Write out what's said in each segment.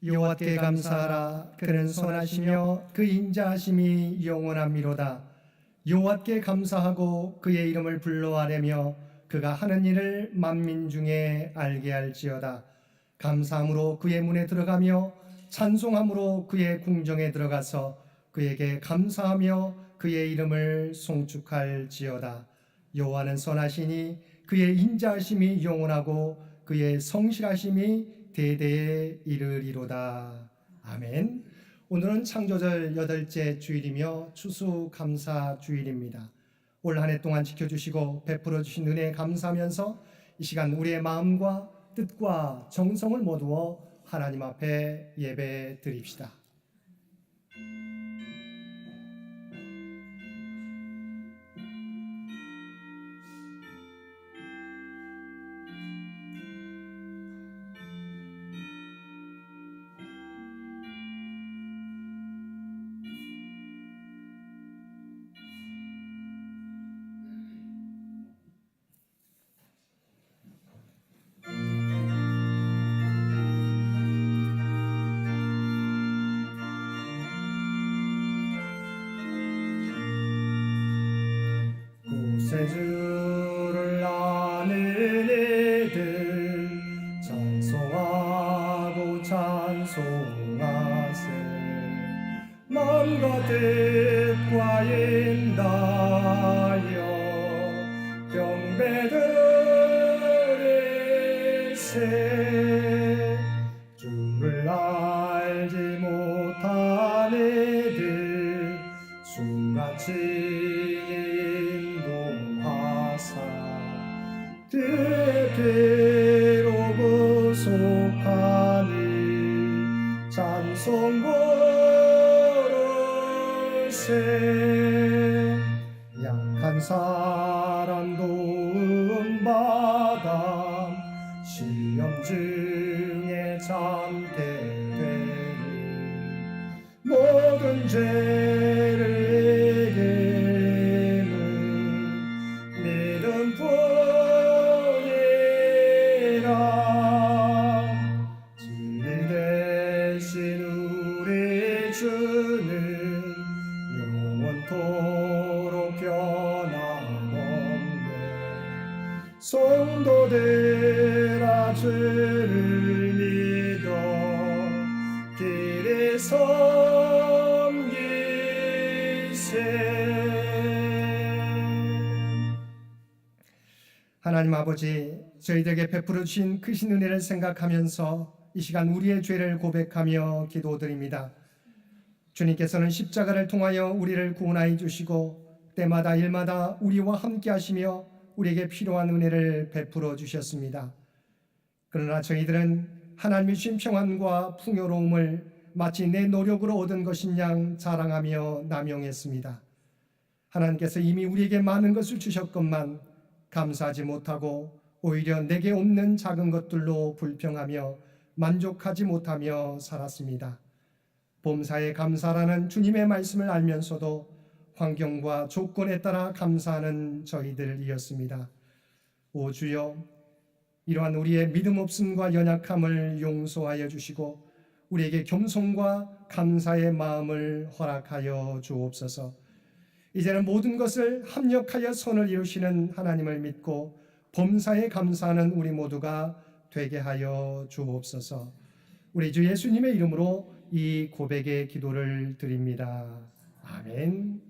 여호와께 감사하라. 그는 선하시며 그 인자하심이 영원함이로다. 여호와께 감사하고 그의 이름을 불러 아뢰며 그가 하는 일을 만민 중에 알게 할지어다. 감사함으로 그의 문에 들어가며 찬송함으로 그의 궁정에 들어가서 그에게 감사하며 그의 이름을 송축할지어다. 여호와는 선하시니 그의 인자하심이 영원하고 그의 성실하심이 대대에 이르리로다. 아멘. 오늘은 창조절 8째 주일이며 추수감사 주일입니다. 올 한 해 동안 지켜주시고 베풀어 주신 은혜에 감사하면서 이 시간 우리의 마음과 뜻과 정성을 모두어 하나님 앞에 예배 드립시다. 구세주를 아는 이들 찬송하고 찬송하세. 마음과 뜻과 인다여 경배드리세. 주를 알지 못한 이들 숨같이 뜻대로 구속하니 찬송 부르세. 약한 사람 도움받아 시험 중에 참게 되니 모든 죄를 이기는 믿음뿐 영원토록 변함없네. 성도들아 주를 믿어 길에 섬기세. 하나님 아버지, 저희들에게 베풀어 주신 크신 은혜를 생각하면서 이 시간 우리의 죄를 고백하며 기도드립니다. 주님께서는 십자가를 통하여 우리를 구원하여 주시고 때마다 일마다 우리와 함께 하시며 우리에게 필요한 은혜를 베풀어 주셨습니다. 그러나 저희들은 하나님이 주신 평안과 풍요로움을 마치 내 노력으로 얻은 것인 양 자랑하며 남용했습니다. 하나님께서 이미 우리에게 많은 것을 주셨건만 감사하지 못하고 오히려 내게 없는 작은 것들로 불평하며 만족하지 못하며 살았습니다. 범사에 감사라는 주님의 말씀을 알면서도 환경과 조건에 따라 감사하는 저희들이었습니다. 오 주여, 이러한 우리의 믿음 없음과 연약함을 용서하여 주시고 우리에게 겸손과 감사의 마음을 허락하여 주옵소서. 이제는 모든 것을 합력하여 선을 이루시는 하나님을 믿고 범사에 감사하는 우리 모두가 되게 하여 주옵소서. 우리 주 예수님의 이름으로 이 고백의 기도를 드립니다. 아멘.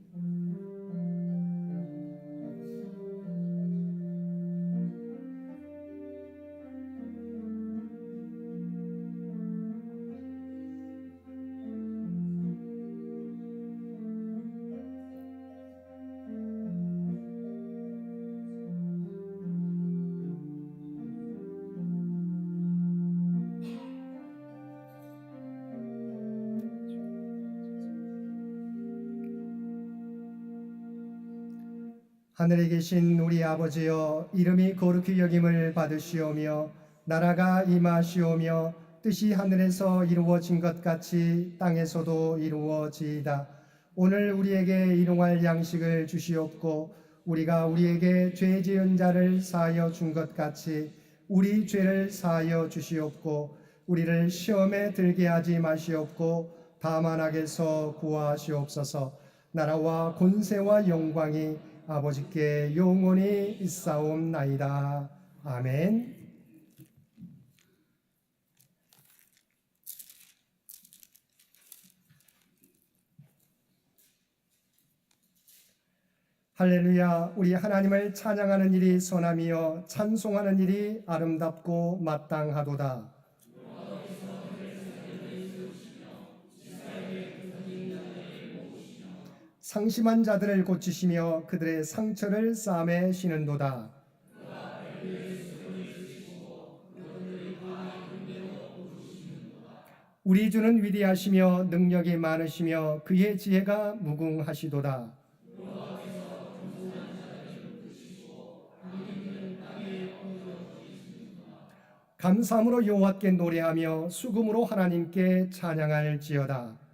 하늘에 계신 우리 아버지여, 이름이 거룩히 여김을 받으시오며 나라가 임하시오며 뜻이 하늘에서 이루어진 것 같이 땅에서도 이루어지이다. 오늘 우리에게 일용할 양식을 주시옵고 우리가 우리에게 죄 지은 자를 사하여 준 것 같이 우리 죄를 사하여 주시옵고 우리를 시험에 들게 하지 마시옵고 다만 악에서 구하시옵소서. 나라와 권세와 영광이 아버지께 영원히 있사옵나이다. 아멘. 할렐루야. 우리 하나님을 찬양하는 일이 선함이요 찬송하는 일이 아름답고 마땅하도다. 상심한 자들을 고치시며 그들의 상처를 싸매 시는도다. 우리 주는 위대하시며 능력이 많으시며 그의 지혜가 무궁하시도다. 감사함으로 여호와께 노래하며 수금으로 하나님께 찬양할지어다.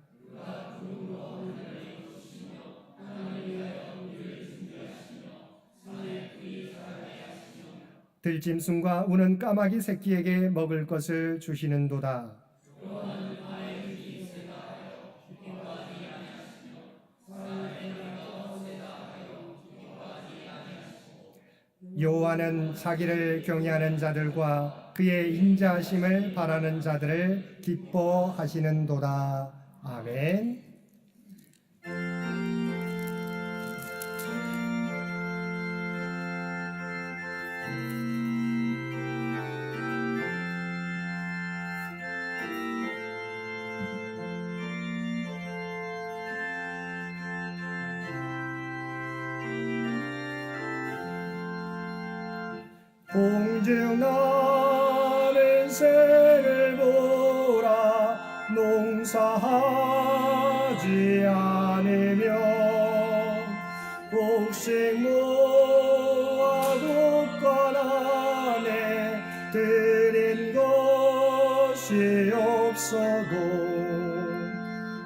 들짐승과 우는 까마귀 새끼에게 먹을 것을 주시는도다. 여호와는 자기를 경외하는 자들과 그의 인자하심을 바라는 자들을 기뻐하시는도다. 아멘. 공증하는 새를 보라. 농사하지 않으며 곡식모아 곳간 안에 들인 것이 없어도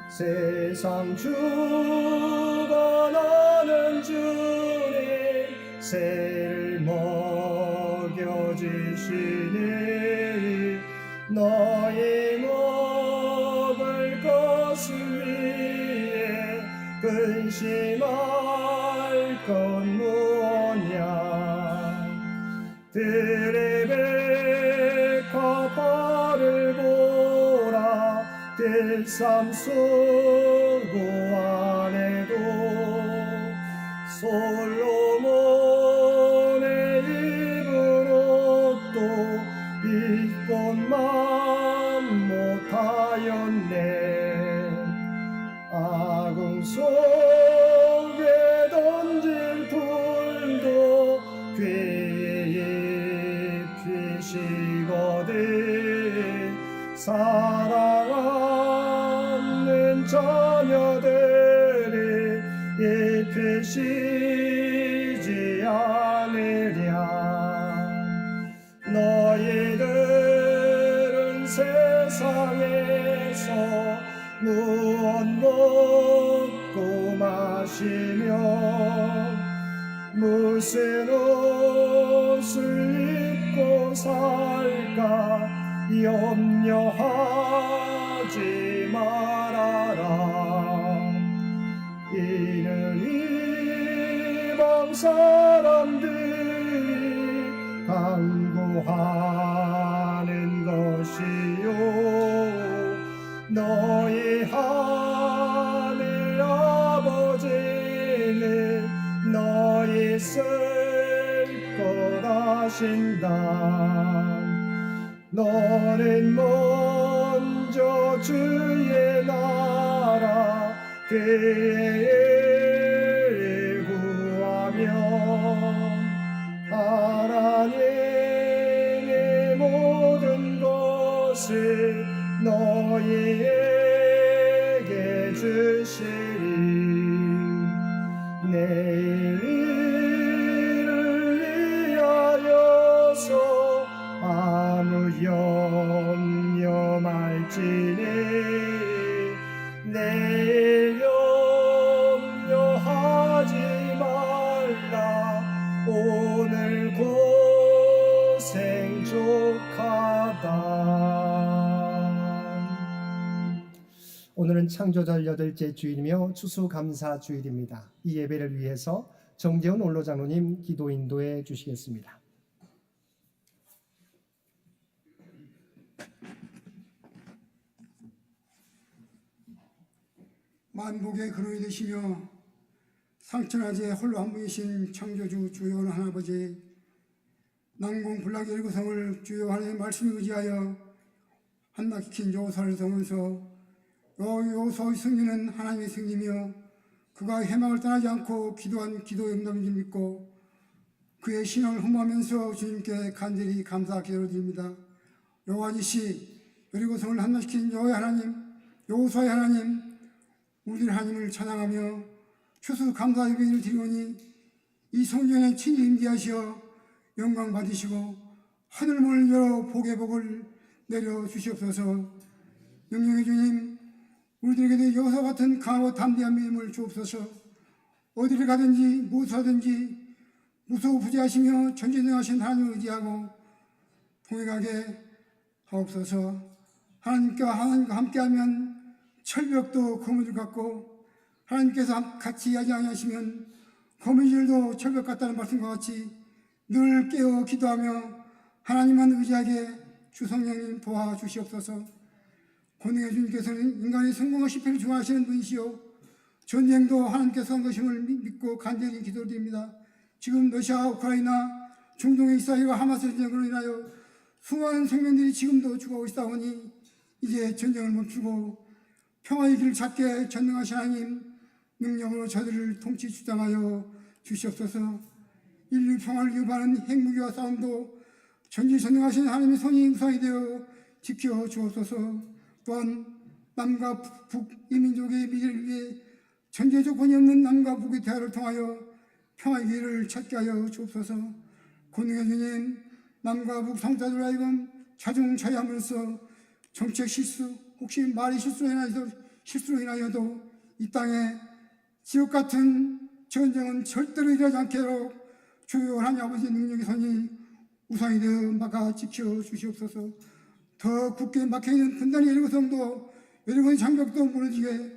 세상 주관하는 주님 새를 먹여주시니 너희 먹을 것을 위해 근심할 것 무엇냐. 들의 백합화를 보라. 들삼 쏘고 안에도 솔로몬의 입은 옷도 입것만 못하였네. 아궁 속에 던질 풀도 귀에 입히시거든. 사랑하는 자녀들이 입히시지 않으랴. 너희들은 세상에서 무엇 먹고 마시며 무슨 옷을 입고 살까 염려하지 말아라. 이는 이방 사람들이 간구하는 것이요 너희 하늘 아버지는 너희 쓸 것 아신다. 너는 먼저 주의 나라 그의 의를 구하며 하나님의 모든 것을 너희에게 주시리. 내일 일을 위하여서 아무 염려 말지니 내일 염려하지 말라. 오늘 고생 족하다. 오늘은 창조절 8째 주일이며 추수감사 주일입니다. 이 예배를 위해서 정재훈 원로장로님 기도 인도해 주시겠습니다. 만복의 근원이 되시며 상천하제 홀로 한 분이신 창조주 주여 하나아버지, 난공불락의 일구성을 주여 하나님의 말씀에 의지하여 한낱긴 요소를 성면서 요소의 승리는 하나님의 승리며 그가 해망을 떠나지 않고 기도한 기도의 응답인 줄 믿고 그의 신앙을 흠모하면서 주님께 간절히 감사 기도를 드립니다. 여호와지시 여리고성을 한낱시킨 여호와의 하나님, 여호수아의 하나님, 우리 하나님을 찬양하며 추수 감사 예배를 드리오니 이 성전에 친히 임재하시어 영광 받으시고 하늘문을 열어 복의 복을 내려 주시옵소서. 영영의 주님, 우리들에게도 여호수아 같은 강하고 담대한 믿음을 주옵소서. 어디를 가든지 무엇을 하든지 무소부지하시며 전지전능하신 하나님을 의지하고 통행하게 하옵소서. 하나님과 함께하면 철벽도 거미줄 같고 하나님께서 같이 하지 아니하시면 거미줄도 철벽 같다는 말씀과 같이 늘 깨어 기도하며 하나님만 의지하게 주 성령님 도와주시옵소서. 권능의 주님께서는 인간의 성공과 실패를 중화하시는 분이시오 전쟁도 하나님께서 한 것임을 믿고 간절히 기도드립니다. 지금 러시아, 우크라이나, 중동의 이스라엘과 하마스 전쟁으로 인하여 수많은 생명들이 지금도 죽어오고 있사오니 이제 전쟁을 멈추고 평화의 길을 찾게 전능하신 하나님 능력으로 저들을 통치 주장하여 주시옵소서. 인류 평화를 유발하는 핵무기와 싸움도 전지전능하신 하나님의 손이 우상이 되어 지켜 주옵소서. 또한 남과 북 이민족의 미래를 위해 전제 조건이 없는 남과 북의 대화를 통하여 평화의 길을 찾게 하여 주옵소서. 권능의 주님, 남과 북 성자들 하여금 자중자애하면서 정책 실수, 혹시 말의 실수로 인하여도 이 땅에 지옥 같은 전쟁은 절대로 일어나지 않도록 주여 하나님 아버지의 능력의 손이 우상이 되어 막아 지켜 주시옵소서. 더 굳게 막혀있는 분단의 여리고성도 여리고의 장벽도 무너지게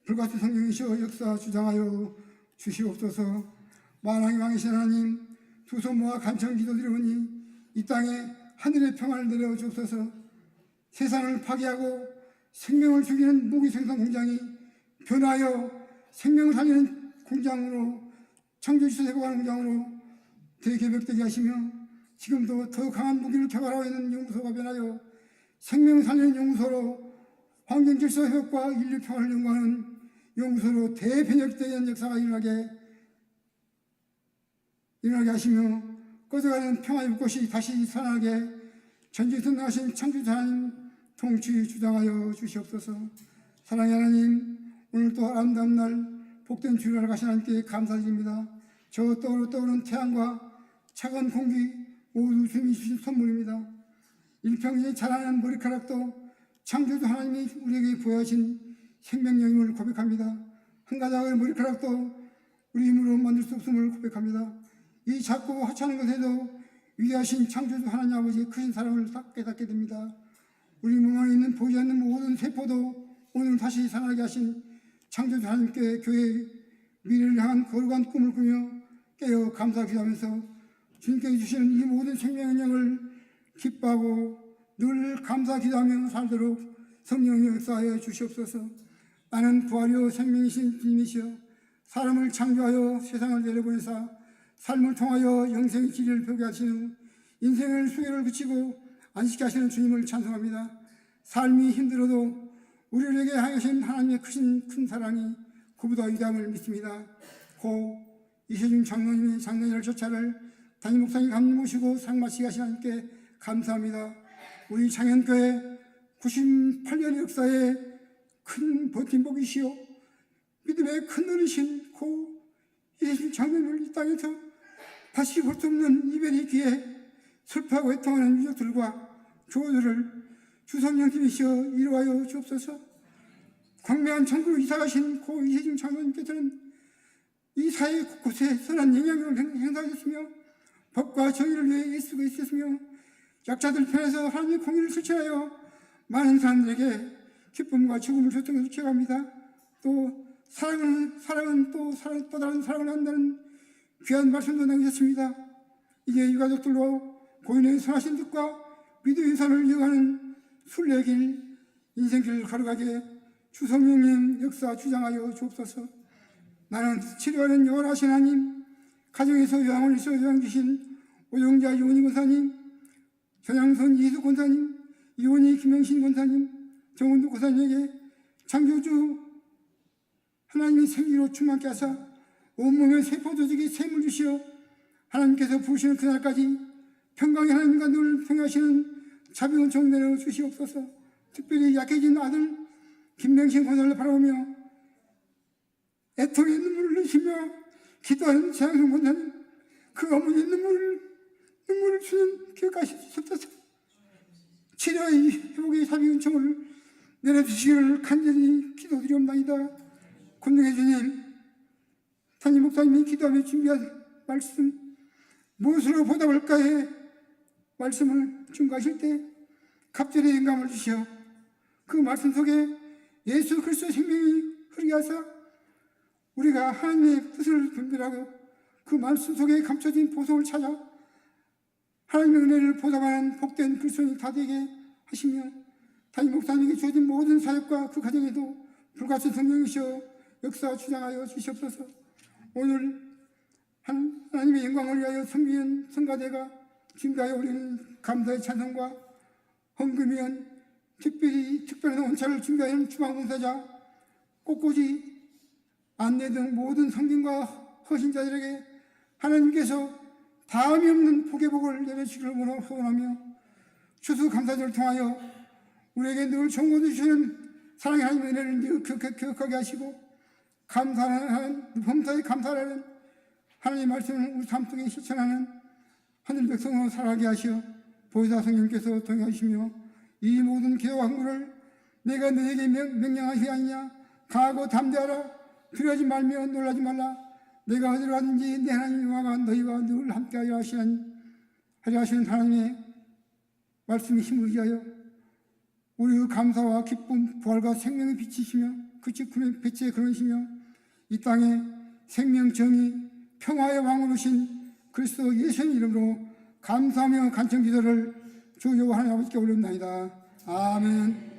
불같은 성령이시여 역사 주장하여 주시옵소서. 만왕의 왕이신 하나님, 두 손 모아 간청 기도드리오니 이 땅에 하늘의 평안을 내려 주옵소서. 세상을 파괴하고 생명을 죽이는 무기 생산 공장이 변하여 생명을 살리는 공장으로, 창조주소 회복하는 공장으로 대개벽되게 하시며 지금도 더 강한 무기를 개발하고 있는 연구소가 변하여 생명을 살리는 연구소로, 환경질서 회복과 인류 평화를 연구하는 연구소로 대변혁되는 역사가 일어나게 하시며 꺼져가는 평화의 불꽃이 다시 살아나게 전지전능하신 창조주 하나님 통치 주장하여 주시옵소서. 사랑의 하나님, 오늘도 아름다운 날 복된 주일을 가신 하나님께 감사드립니다. 저 떠오르는 태양과 차가운 공기 모두 주님이 주신 선물입니다. 일평생 자라는 머리카락도 창조주 하나님이 우리에게 부여하신 생명력임을 고백합니다. 한 가닥의 머리카락도 우리 힘으로 만들 수 없음을 고백합니다. 이 작고 하찮은 것에도 위대하신 창조주 하나님 아버지의 크신 사랑을 깨닫게 됩니다. 우리 몸 안에 있는 보이지 않는 모든 세포도 오늘 다시 살아나게 하신 창조주 하나님께 교회의 미래를 향한 거룩한 꿈을 꾸며 깨어 감사 기도하면서 주님께 주시는 이 모든 생명의 영을 기뻐하고 늘 감사 기도하며 살도록 성령의 역사하여 주시옵소서. 나는 부활이요 생명이신 주님이시여 사람을 창조하여 세상을 내려보내사 삶을 통하여 영생의 진리를 펴게 하신 후 인생을 수혜를 그치고 안식케 하시는 주님을 찬송합니다. 삶이 힘들어도 우리에게 하신 하나님의 큰 사랑이 그보다 위대함을 믿습니다. 고 이세준 장로님의 장로님을 조차를 담임 목사님 감 모시고 상 마치게 하신 하나님께 감사합니다. 우리 창현교회 98년의 역사에 큰 버팀목이시오 믿음의 큰 어르신 고 이세준 장로님을 이 땅에서 다시 볼 수 없는 이별의 기에 슬퍼하고 애통하는 유족들과 교우들을 주성령님이시여 이루하여 주옵소서. 광명한 천국으로 이사가신 고 이세준 장로님께서는 이 사회 곳곳에 선한 영향력을 행사하셨으며 법과 정의를 위해 애쓰고 있었으며 약자들 편에서 하나님의 공의를 실천하여 많은 사람들에게 기쁨과 죽음을 조통해서 기억합니다. 또 사랑은 또 다른 사랑을 한다는 귀한 말씀도 남기셨습니다. 이제 유가족들로 고인의 선하신 뜻과 믿음의 산을 이어가는 순례길 인생길을 걸어가게 주 성령님 역사 주장하여 주옵소서. 나는 치료하는 영원하신 하나님, 가정에서 요양을 있어 요양 주신 오영자 이원희 권사님, 전양선 이수 권사님, 이원희 김영신 권사님, 정은도 권사님에게 창조주 하나님의 생기로 충만케 하사 온몸의 세포 조직에 샘을 주시어 하나님께서 부르시는 그날까지 평강의 하나님과 늘 평하시는 자비원 종 내려 주시옵소서. 특별히 약해진 아들 김명신 권사를 바라보며 애통의 눈물을 흘리시며 기도하는 최양성 권사님, 그 어머니의 눈물을 주는 기억하시옵소서. 치료의 회복의 자비원 종을 내려주시기를 간절히 기도드리옵나이다. 권능의 주님, 담임 목사님이 기도하며 준비한 말씀 무엇으로 보답할까에 말씀을 증거하실 때 갑절의 영감을 주시어 그 말씀 속에 예수 그리스도의 생명이 흐르게 하사 우리가 하나님의 뜻을 분별하고 그 말씀 속에 감춰진 보석을 찾아 하나님의 은혜를 보답하는 복된 그리스도인이 다 되게 하시며 담임 목사님에게 주어진 모든 사역과 그 가정에도 불같은 성령이시여 역사 주장하여 주시옵소서. 오늘 하나님의 영광을 위하여 섬기는 성가대가 준비하여 올리는 감사의 찬송과 헌금위원, 특별한 원차를 준비하는 주방봉사자, 꽃꽂이, 안내 등 모든 성김과 허신자들에게 하나님께서 다음이 없는 복의 복을 내려주시기를 소원하며 추수감사절을 통하여 우리에게 늘 정보해 주시는 사랑의 하나님의 은혜를 기억하게 하시고 범사에 감사하는 하나님의 말씀을 우리 삶 속에 실천하는 하늘 백성으로 살아가게 하시어 보혜사 성령께서 통하시며 이 모든 기도와 간구를 내가 너에게 명령하시 아니냐. 강하고 담대하라. 두려워하지 말며 놀라지 말라. 내가 어디로 가든지 내 하나님 여호와가 너희와 늘 함께하려 하시는 하나님의 말씀이 힘을 위하여 우리의 감사와 기쁨, 부활과 생명의 빛이시며 그 직분의 빛의 그러시며 이 땅에 생명, 정의, 평화의 왕으로 오신 그리스도 예수의 이름으로 감사하며 간청 기도를 주 여호와 하나님 아버지께 올립니다. 아멘.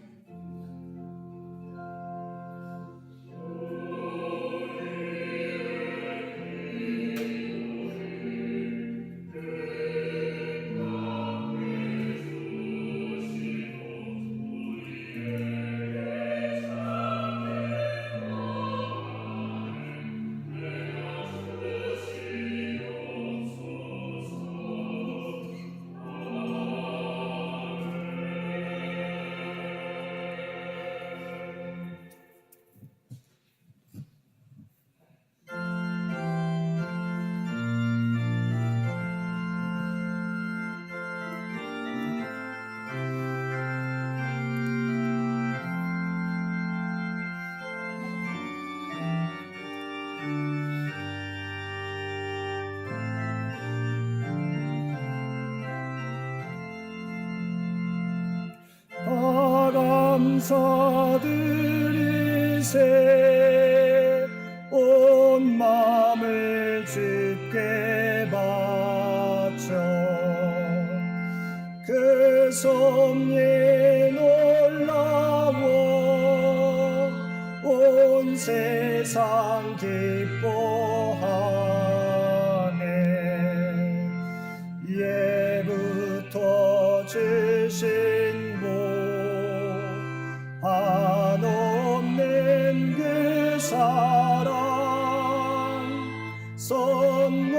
감사드리세 온 마음을 주께 바쳐 그 섭리 놀라워 온 세상 기뻐하네. 예부터 주신 한없는 그 사랑 선물로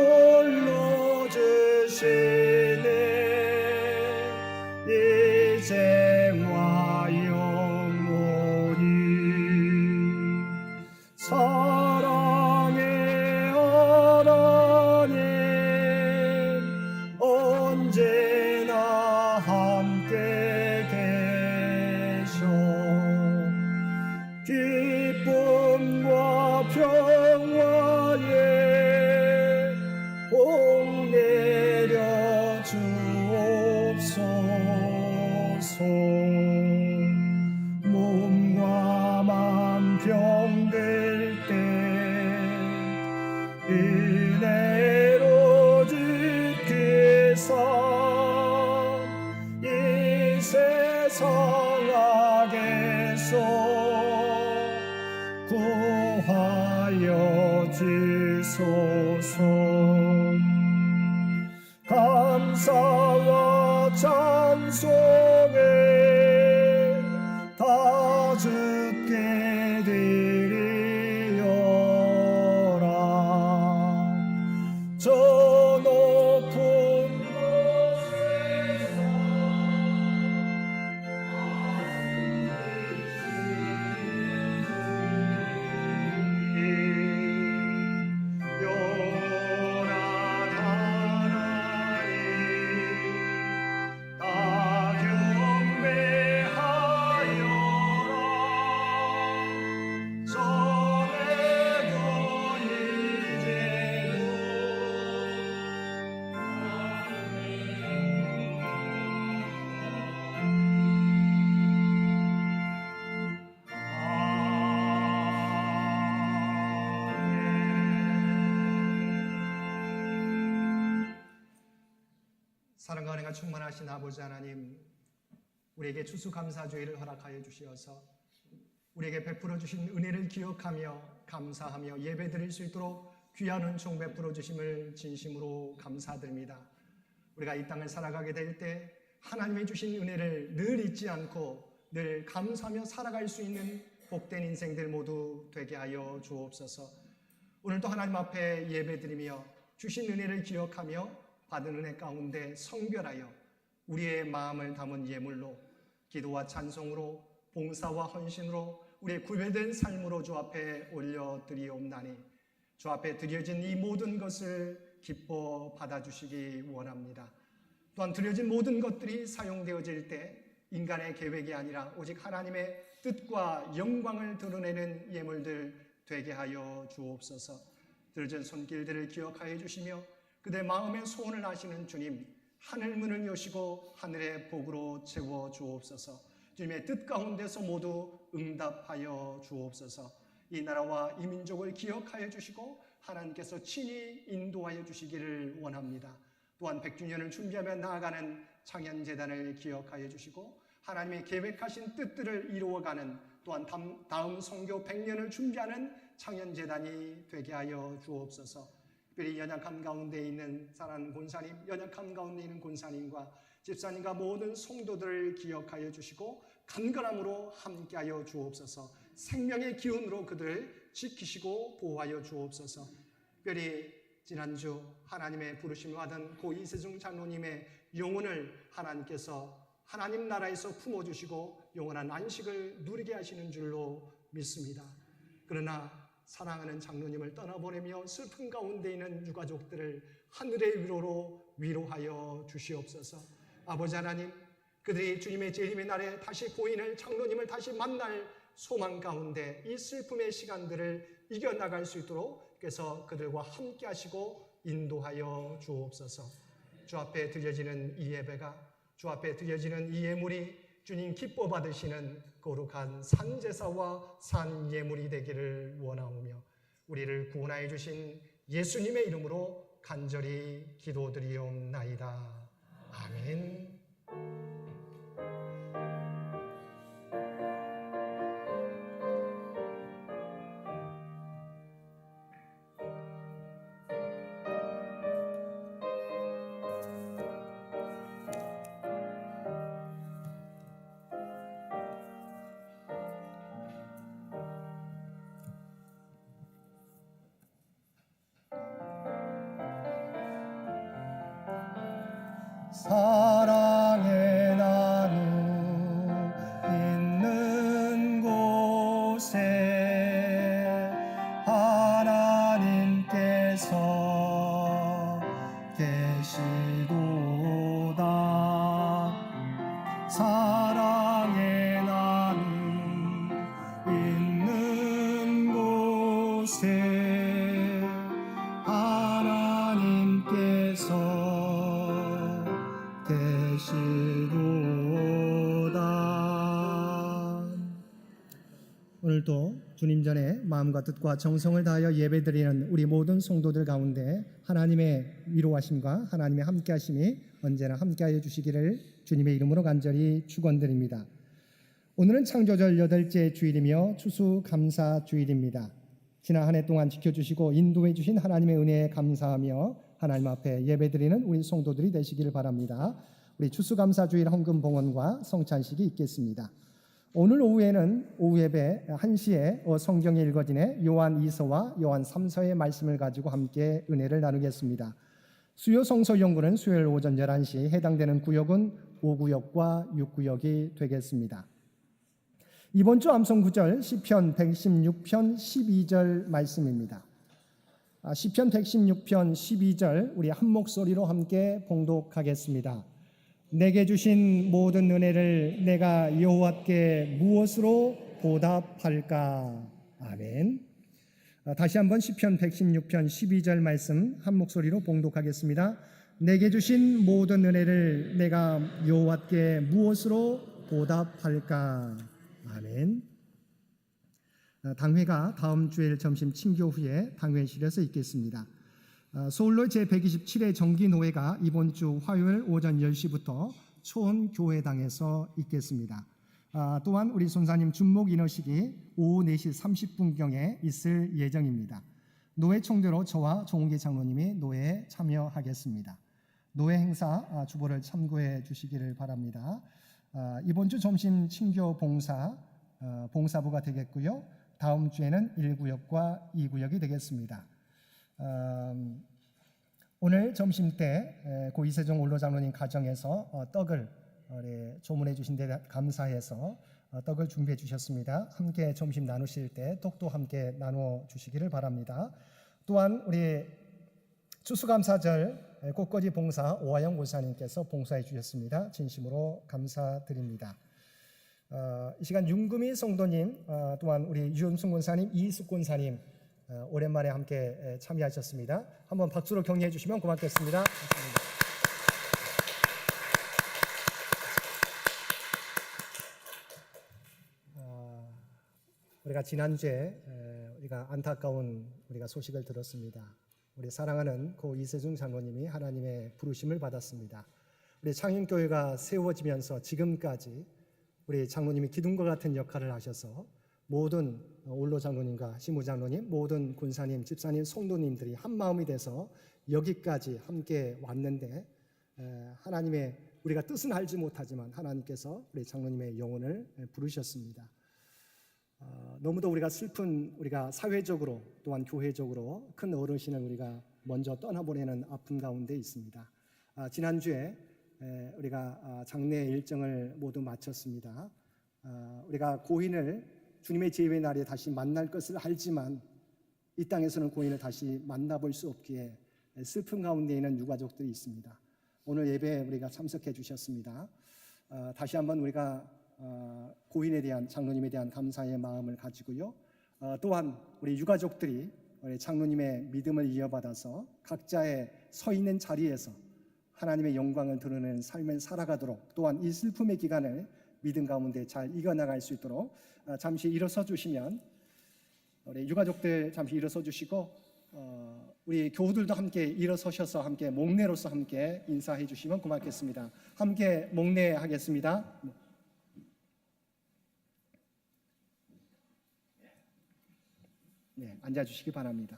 주시네. 이제와 영원히 사랑의 하나님 언제나 함께 계셔 기쁨과 평화에 복 내려 주옵소서. 몸과 주시소서. 감사와 찬송에 다 주께 드리려라. 저 높은 사랑과 은혜가 충만하신 아버지 하나님, 우리에게 추수감사주의를 허락하여 주시어서 우리에게 베풀어 주신 은혜를 기억하며 감사하며 예배드릴 수 있도록 귀한 은총 베풀어 주심을 진심으로 감사드립니다. 우리가 이 땅을 살아가게 될 때 하나님이 주신 은혜를 늘 잊지 않고 늘 감사하며 살아갈 수 있는 복된 인생들 모두 되게 하여 주옵소서. 오늘도 하나님 앞에 예배드리며 주신 은혜를 기억하며 받은 은혜 가운데 성별하여 우리의 마음을 담은 예물로 기도와 찬송으로 봉사와 헌신으로 우리의 구별된 삶으로 주 앞에 올려드리옵나니 주 앞에 드려진 이 모든 것을 기뻐 받아주시기 원합니다. 또한 드려진 모든 것들이 사용되어질 때 인간의 계획이 아니라 오직 하나님의 뜻과 영광을 드러내는 예물들 되게 하여 주옵소서. 드려진 손길들을 기억하여 주시며 그대 마음의 소원을 아시는 주님, 하늘 문을 여시고 하늘의 복으로 채워 주옵소서. 주님의 뜻 가운데서 모두 응답하여 주옵소서. 이 나라와 이 민족을 기억하여 주시고 하나님께서 친히 인도하여 주시기를 원합니다. 또한 100주년을 준비하며 나아가는 창현재단을 기억하여 주시고 하나님의 계획하신 뜻들을 이루어가는 또한 다음 선교 100년을 준비하는 창현재단이 되게 하여 주옵소서. 특별히 연약함 가운데 있는 사랑하는 권사님, 연약함 가운데 있는 권사님과 집사님과 모든 성도들을 기억하여 주시고 간절함으로 함께하여 주옵소서. 생명의 기운으로 그들을 지키시고 보호하여 주옵소서. 특별히 지난주 하나님의 부르심을 받은 고 이세중 장로님의 영혼을 하나님께서 하나님 나라에서 품어주시고 영원한 안식을 누리게 하시는 줄로 믿습니다. 그러나 사랑하는 장로님을 떠나보내며 슬픔 가운데 있는 유가족들을 하늘의 위로로 위로하여 주시옵소서. 아버지 하나님, 그들이 주님의 재림의 날에 다시 고인을 장로님을 다시 만날 소망 가운데 이 슬픔의 시간들을 이겨나갈 수 있도록 그래서 그들과 함께 하시고 인도하여 주옵소서. 주 앞에 드려지는 이 예배가, 주 앞에 드려지는 이 예물이 주님 기뻐 받으시는 거룩한 산제사와 산예물이 되기를 원하오며 우리를 구원하여 주신 예수님의 이름으로 간절히 기도드리옵나이다. 아멘. 사랑의 나누 있는 곳에 하나님께서 계시도다. 사랑의 나누 있는 곳에 하나님께서 계시도다. 오늘도 주님 전에 마음과 뜻과 정성을 다하여 예배드리는 우리 모든 성도들 가운데 하나님의 위로하심과 하나님의 함께하심이 언제나 함께하여 주시기를 주님의 이름으로 간절히 축원드립니다. 오늘은 창조절 8째 주일이며 추수감사 주일입니다. 지난 한 해 동안 지켜주시고 인도해 주신 하나님의 은혜에 감사하며 하나님 앞에 예배드리는 우리 성도들이 되시기를 바랍니다. 우리 추수감사주일 헌금봉헌과 성찬식이 있겠습니다. 오늘 오후에는 오후 예배 1시에 성경에 읽어지는 요한 2서와 요한 3서의 말씀을 가지고 함께 은혜를 나누겠습니다. 수요 성서 연구는 수요일 오전 11시, 해당되는 구역은 5구역과 6구역이 되겠습니다. 이번 주 암송 구절 시편 116편 12절 말씀입니다. 시편 116편 12절 우리 한 목소리로 함께 봉독하겠습니다. 내게 주신 모든 은혜를 내가 여호와께 무엇으로 보답할까? 아멘. 다시 한번 시편 116편 12절 말씀 한 목소리로 봉독하겠습니다. 내게 주신 모든 은혜를 내가 여호와께 무엇으로 보답할까? 아멘. 당회가 다음 주일 점심 친교 후에 당회실에서 있겠습니다. 서울로 제127회 정기노회가 이번 주 화요일 오전 10시부터 초원교회당에서 있겠습니다. 또한 우리 손사님 준목 인허식이 오후 4시 30분경에 있을 예정입니다. 노회 총대로 저와 정웅기 장로님이 노회에 참여하겠습니다. 노회 행사 주보를 참고해 주시기를 바랍니다. 이번 주 점심 친교 봉사부가 되겠고요. 다음 주에는 1구역과 2구역이 되겠습니다. 오늘 점심 때 고 이세종 원로 장로님 가정에서 떡을 조문해 주신 데 감사해서 떡을 준비해 주셨습니다. 함께 점심 나누실 때 떡도 함께 나누어 주시기를 바랍니다. 또한 우리 추수감사절 꽃거지 봉사 오하영 목사님께서 봉사해 주셨습니다. 진심으로 감사드립니다. 이 시간 윤금희 성도님, 또한 우리 유현숙 권사님, 이숙 권사님 오랜만에 함께 참여하셨습니다. 한번 박수로 격려해 주시면 고맙겠습니다. 감사합니다. 우리가 지난주에 우리가 안타까운 우리가 소식을 들었습니다. 우리 사랑하는 고 이세중 장로님이 하나님의 부르심을 받았습니다. 우리 창윤교회가 세워지면서 지금까지 우리 장로님이 기둥과 같은 역할을 하셔서 모든 올로 장로님과 시무 장로님, 모든 군사님, 집사님, 성도님들이 한 마음이 돼서 여기까지 함께 왔는데 하나님의 우리가 뜻은 알지 못하지만 하나님께서 우리 장로님의 영혼을 부르셨습니다. 너무도 우리가 슬픈 우리가 사회적으로 또한 교회적으로 큰 어르신을 우리가 먼저 떠나보내는 아픔 가운데 있습니다. 지난주에 우리가 장례 일정을 모두 마쳤습니다. 우리가 고인을 주님의 제외 날에 다시 만날 것을 알지만 이 땅에서는 고인을 다시 만나볼 수 없기에 슬픔 가운데 있는 유가족들이 있습니다. 오늘 예배에 우리가 참석해 주셨습니다. 다시 한번 우리가 고인에 대한 장로님에 대한 감사의 마음을 가지고요. 또한 우리 유가족들이 우리 장로님의 믿음을 이어받아서 각자의 서 있는 자리에서 하나님의 영광을 드러내는 삶을 살아가도록 또한 이 슬픔의 기간을 믿음 가운데 잘 이겨나갈 수 있도록 잠시 일어서 주시면 우리 유가족들 잠시 일어서 주시고 우리 교우들도 함께 일어서셔서 함께 목례로서 함께 인사해 주시면 고맙겠습니다. 함께 목례하겠습니다. 네, 앉아주시기 바랍니다.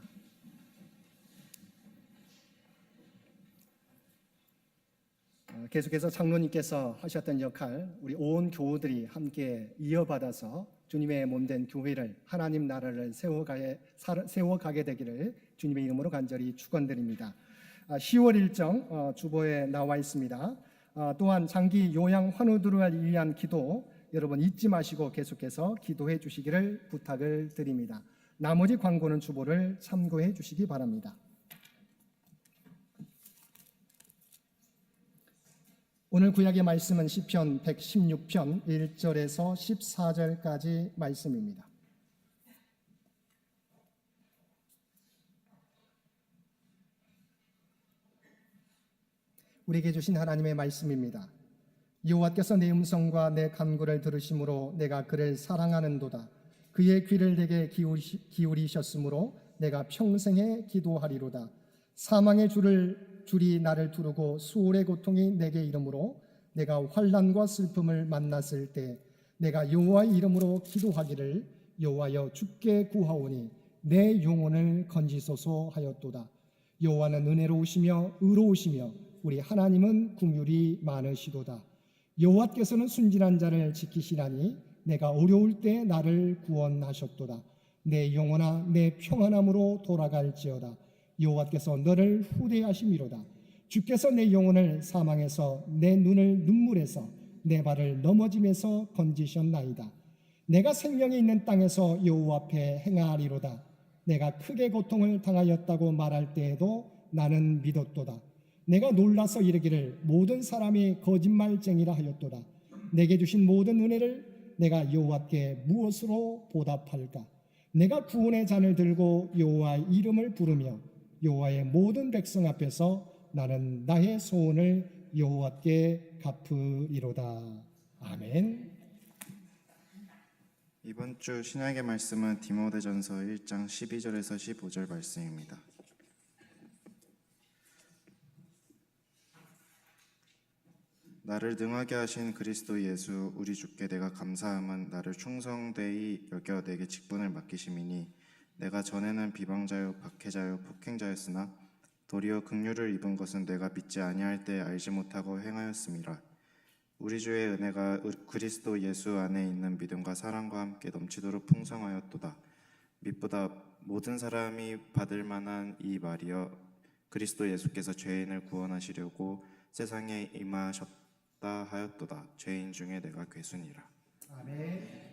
계속해서 장로님께서 하셨던 역할 우리 온 교우들이 함께 이어받아서 주님의 몸된 교회를 하나님 나라를 세워가게 되기를 주님의 이름으로 간절히 축원드립니다. 10월 일정 주보에 나와 있습니다. 또한 장기 요양 환우들을 위한 기도 여러분 잊지 마시고 계속해서 기도해 주시기를 부탁을 드립니다. 나머지 광고는 주보를 참고해 주시기 바랍니다. 오늘 구약의 말씀은 시편 116편 1절에서 14절까지 말씀입니다. 우리에게 주신 하나님의 말씀입니다. 여호와께서 내 음성과 내 간구를 들으심으로 내가 그를 사랑하는도다. 그의 귀를 내게 기울이셨으므로 내가 평생에 기도하리로다. 사망의 줄이 나를 두르고 수월의 고통이 내게 이르므로 내가 환난과 슬픔을 만났을 때 내가 여호와의 이름으로 기도하기를 여호와여 주께 구하오니 내 영혼을 건지소서 하였도다. 여호와는 은혜로우시며 의로우시며 우리 하나님은 긍휼이 많으시도다. 여호와께서는 순진한 자를 지키시나니 내가 어려울 때 나를 구원하셨도다. 내 영혼아 내 평안함으로 돌아갈지어다. 여호와께서 너를 후대하심이로다. 주께서 내 영혼을 사망에서 내 눈을 눈물에서 내 발을 넘어짐에서 건지셨나이다. 내가 생명이 있는 땅에서 여호와 앞에 행하리로다. 내가 크게 고통을 당하였다고 말할 때에도 나는 믿었도다. 내가 놀라서 이르기를 모든 사람이 거짓말쟁이라 하였도다. 내게 주신 모든 은혜를 내가 여호와께 무엇으로 보답할까? 내가 구원의 잔을 들고 여호와의 이름을 부르며 여호와의 모든 백성 앞에서 나는 나의 소원을 여호와께 갚으리로다. 아멘. 이번 주 신약의 말씀은 디모데전서 1장 12절에서 15절 말씀입니다. 나를 능하게 하신 그리스도 예수 우리 주께 내가 감사함은 나를 충성되이 여겨 내게 직분을 맡기심이니 내가 전에는 비방자요 박해자요 폭행자였으나 도리어 긍휼을 입은 것은 내가 믿지 아니할 때 알지 못하고 행하였음이라. 우리 주의 은혜가 그리스도 예수 안에 있는 믿음과 사랑과 함께 넘치도록 풍성하였도다. 밑보다 모든 사람이 받을 만한 이 말이여 그리스도 예수께서 죄인을 구원하시려고 세상에 임하셨다 하였도다. 죄인 중에 내가 괴순이라. 아멘.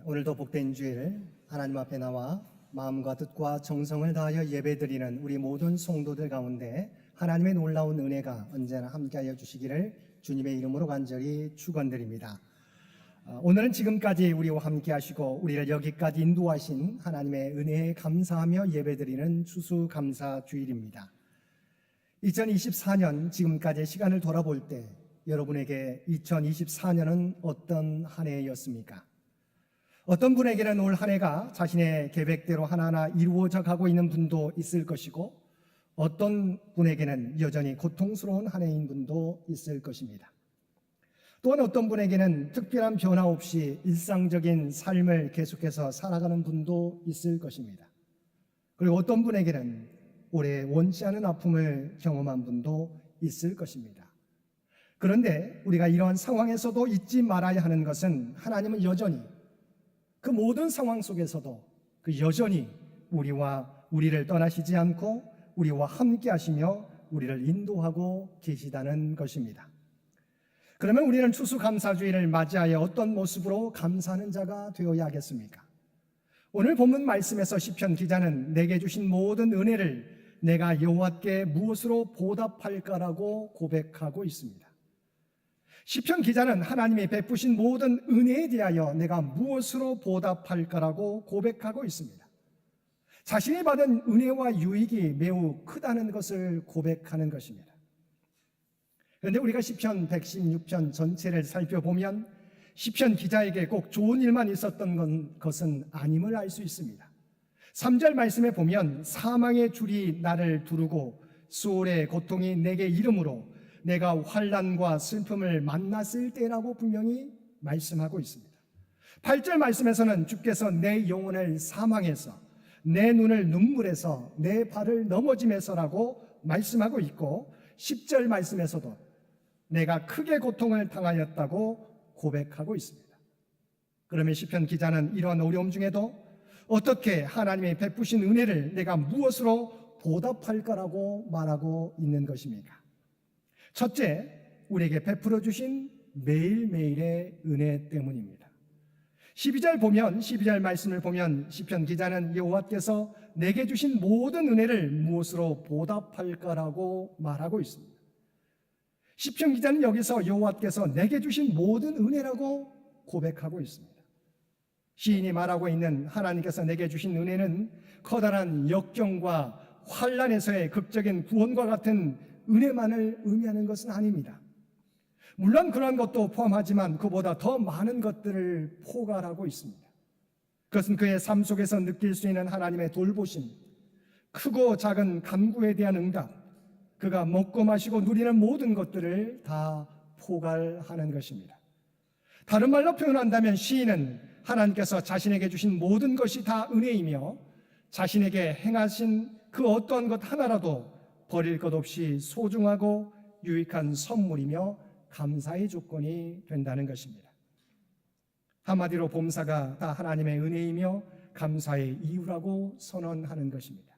오늘도 복된 주일 하나님 앞에 나와 마음과 뜻과 정성을 다하여 예배드리는 우리 모든 성도들 가운데 하나님의 놀라운 은혜가 언제나 함께하여 주시기를 주님의 이름으로 간절히 축원드립니다. 오늘은 지금까지 우리와 함께하시고 우리를 여기까지 인도하신 하나님의 은혜에 감사하며 예배드리는 추수감사주일입니다. 2024년 지금까지의 시간을 돌아볼 때 여러분에게 2024년은 어떤 한 해였습니까? 어떤 분에게는 올 한 해가 자신의 계획대로 하나하나 이루어져 가고 있는 분도 있을 것이고 어떤 분에게는 여전히 고통스러운 한 해인 분도 있을 것입니다. 또한 어떤 분에게는 특별한 변화 없이 일상적인 삶을 계속해서 살아가는 분도 있을 것입니다. 그리고 어떤 분에게는 올해 원치 않은 아픔을 경험한 분도 있을 것입니다. 그런데 우리가 이러한 상황에서도 잊지 말아야 하는 것은 하나님은 여전히 그 모든 상황 속에서도 여전히 우리를 떠나시지 않고 우리와 함께 하시며 우리를 인도하고 계시다는 것입니다. 그러면 우리는 추수감사주일을 맞이하여 어떤 모습으로 감사하는 자가 되어야 하겠습니까? 오늘 본문 말씀에서 시편 기자는 내게 주신 모든 은혜를 내가 여호와께 무엇으로 보답할까라고 고백하고 있습니다. 시편 기자는 하나님이 베푸신 모든 은혜에 대하여 내가 무엇으로 보답할까라고 고백하고 있습니다. 자신이 받은 은혜와 유익이 매우 크다는 것을 고백하는 것입니다. 그런데 우리가 시편 116편 전체를 살펴보면 시편 기자에게 꼭 좋은 일만 있었던 것은 아님을 알 수 있습니다. 3절 말씀에 보면 사망의 줄이 나를 두르고 수월의 고통이 내게 이름으로 내가 환난과 슬픔을 만났을 때라고 분명히 말씀하고 있습니다. 8절 말씀에서는 주께서 내 영혼을 사망해서 내 눈을 눈물에서 내 발을 넘어짐에서라고 말씀하고 있고 10절 말씀에서도 내가 크게 고통을 당하였다고 고백하고 있습니다. 그러면 시편 기자는 이러한 어려움 중에도 어떻게 하나님의 베푸신 은혜를 내가 무엇으로 보답할까라고 말하고 있는 것입니까? 첫째, 우리에게 베풀어 주신 매일매일의 은혜 때문입니다. 12절 말씀을 보면 시편 기자는 여호와께서 내게 주신 모든 은혜를 무엇으로 보답할까라고 말하고 있습니다. 시편 기자는 여기서 여호와께서 내게 주신 모든 은혜라고 고백하고 있습니다. 시인이 말하고 있는 하나님께서 내게 주신 은혜는 커다란 역경과 환난에서의 극적인 구원과 같은 은혜만을 의미하는 것은 아닙니다. 물론 그런 것도 포함하지만 그보다 더 많은 것들을 포괄하고 있습니다. 그것은 그의 삶 속에서 느낄 수 있는 하나님의 돌보심, 크고 작은 간구에 대한 응답, 그가 먹고 마시고 누리는 모든 것들을 다 포괄하는 것입니다. 다른 말로 표현한다면 시인은 하나님께서 자신에게 주신 모든 것이 다 은혜이며 자신에게 행하신 그 어떤 것 하나라도 버릴 것 없이 소중하고 유익한 선물이며 감사의 조건이 된다는 것입니다. 한마디로 범사가 다 하나님의 은혜이며 감사의 이유라고 선언하는 것입니다.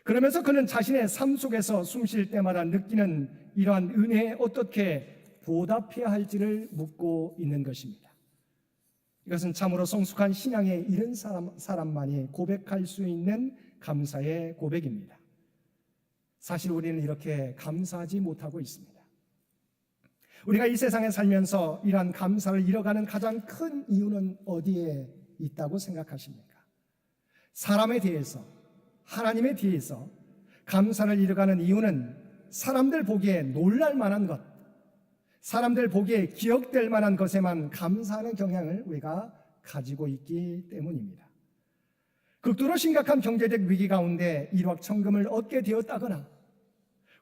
그러면서 그는 자신의 삶 속에서 숨 쉴 때마다 느끼는 이러한 은혜에 어떻게 보답해야 할지를 묻고 있는 것입니다. 이것은 참으로 성숙한 신앙에 이른 사람만이 고백할 수 있는 감사의 고백입니다. 사실 우리는 이렇게 감사하지 못하고 있습니다. 우리가 이 세상에 살면서 이러한 감사를 잃어가는 가장 큰 이유는 어디에 있다고 생각하십니까? 사람에 대해서, 하나님에 대해서 감사를 잃어가는 이유는 사람들 보기에 놀랄 만한 것, 사람들 보기에 기억될 만한 것에만 감사하는 경향을 우리가 가지고 있기 때문입니다. 극도로 심각한 경제적 위기 가운데 일확천금을 얻게 되었다거나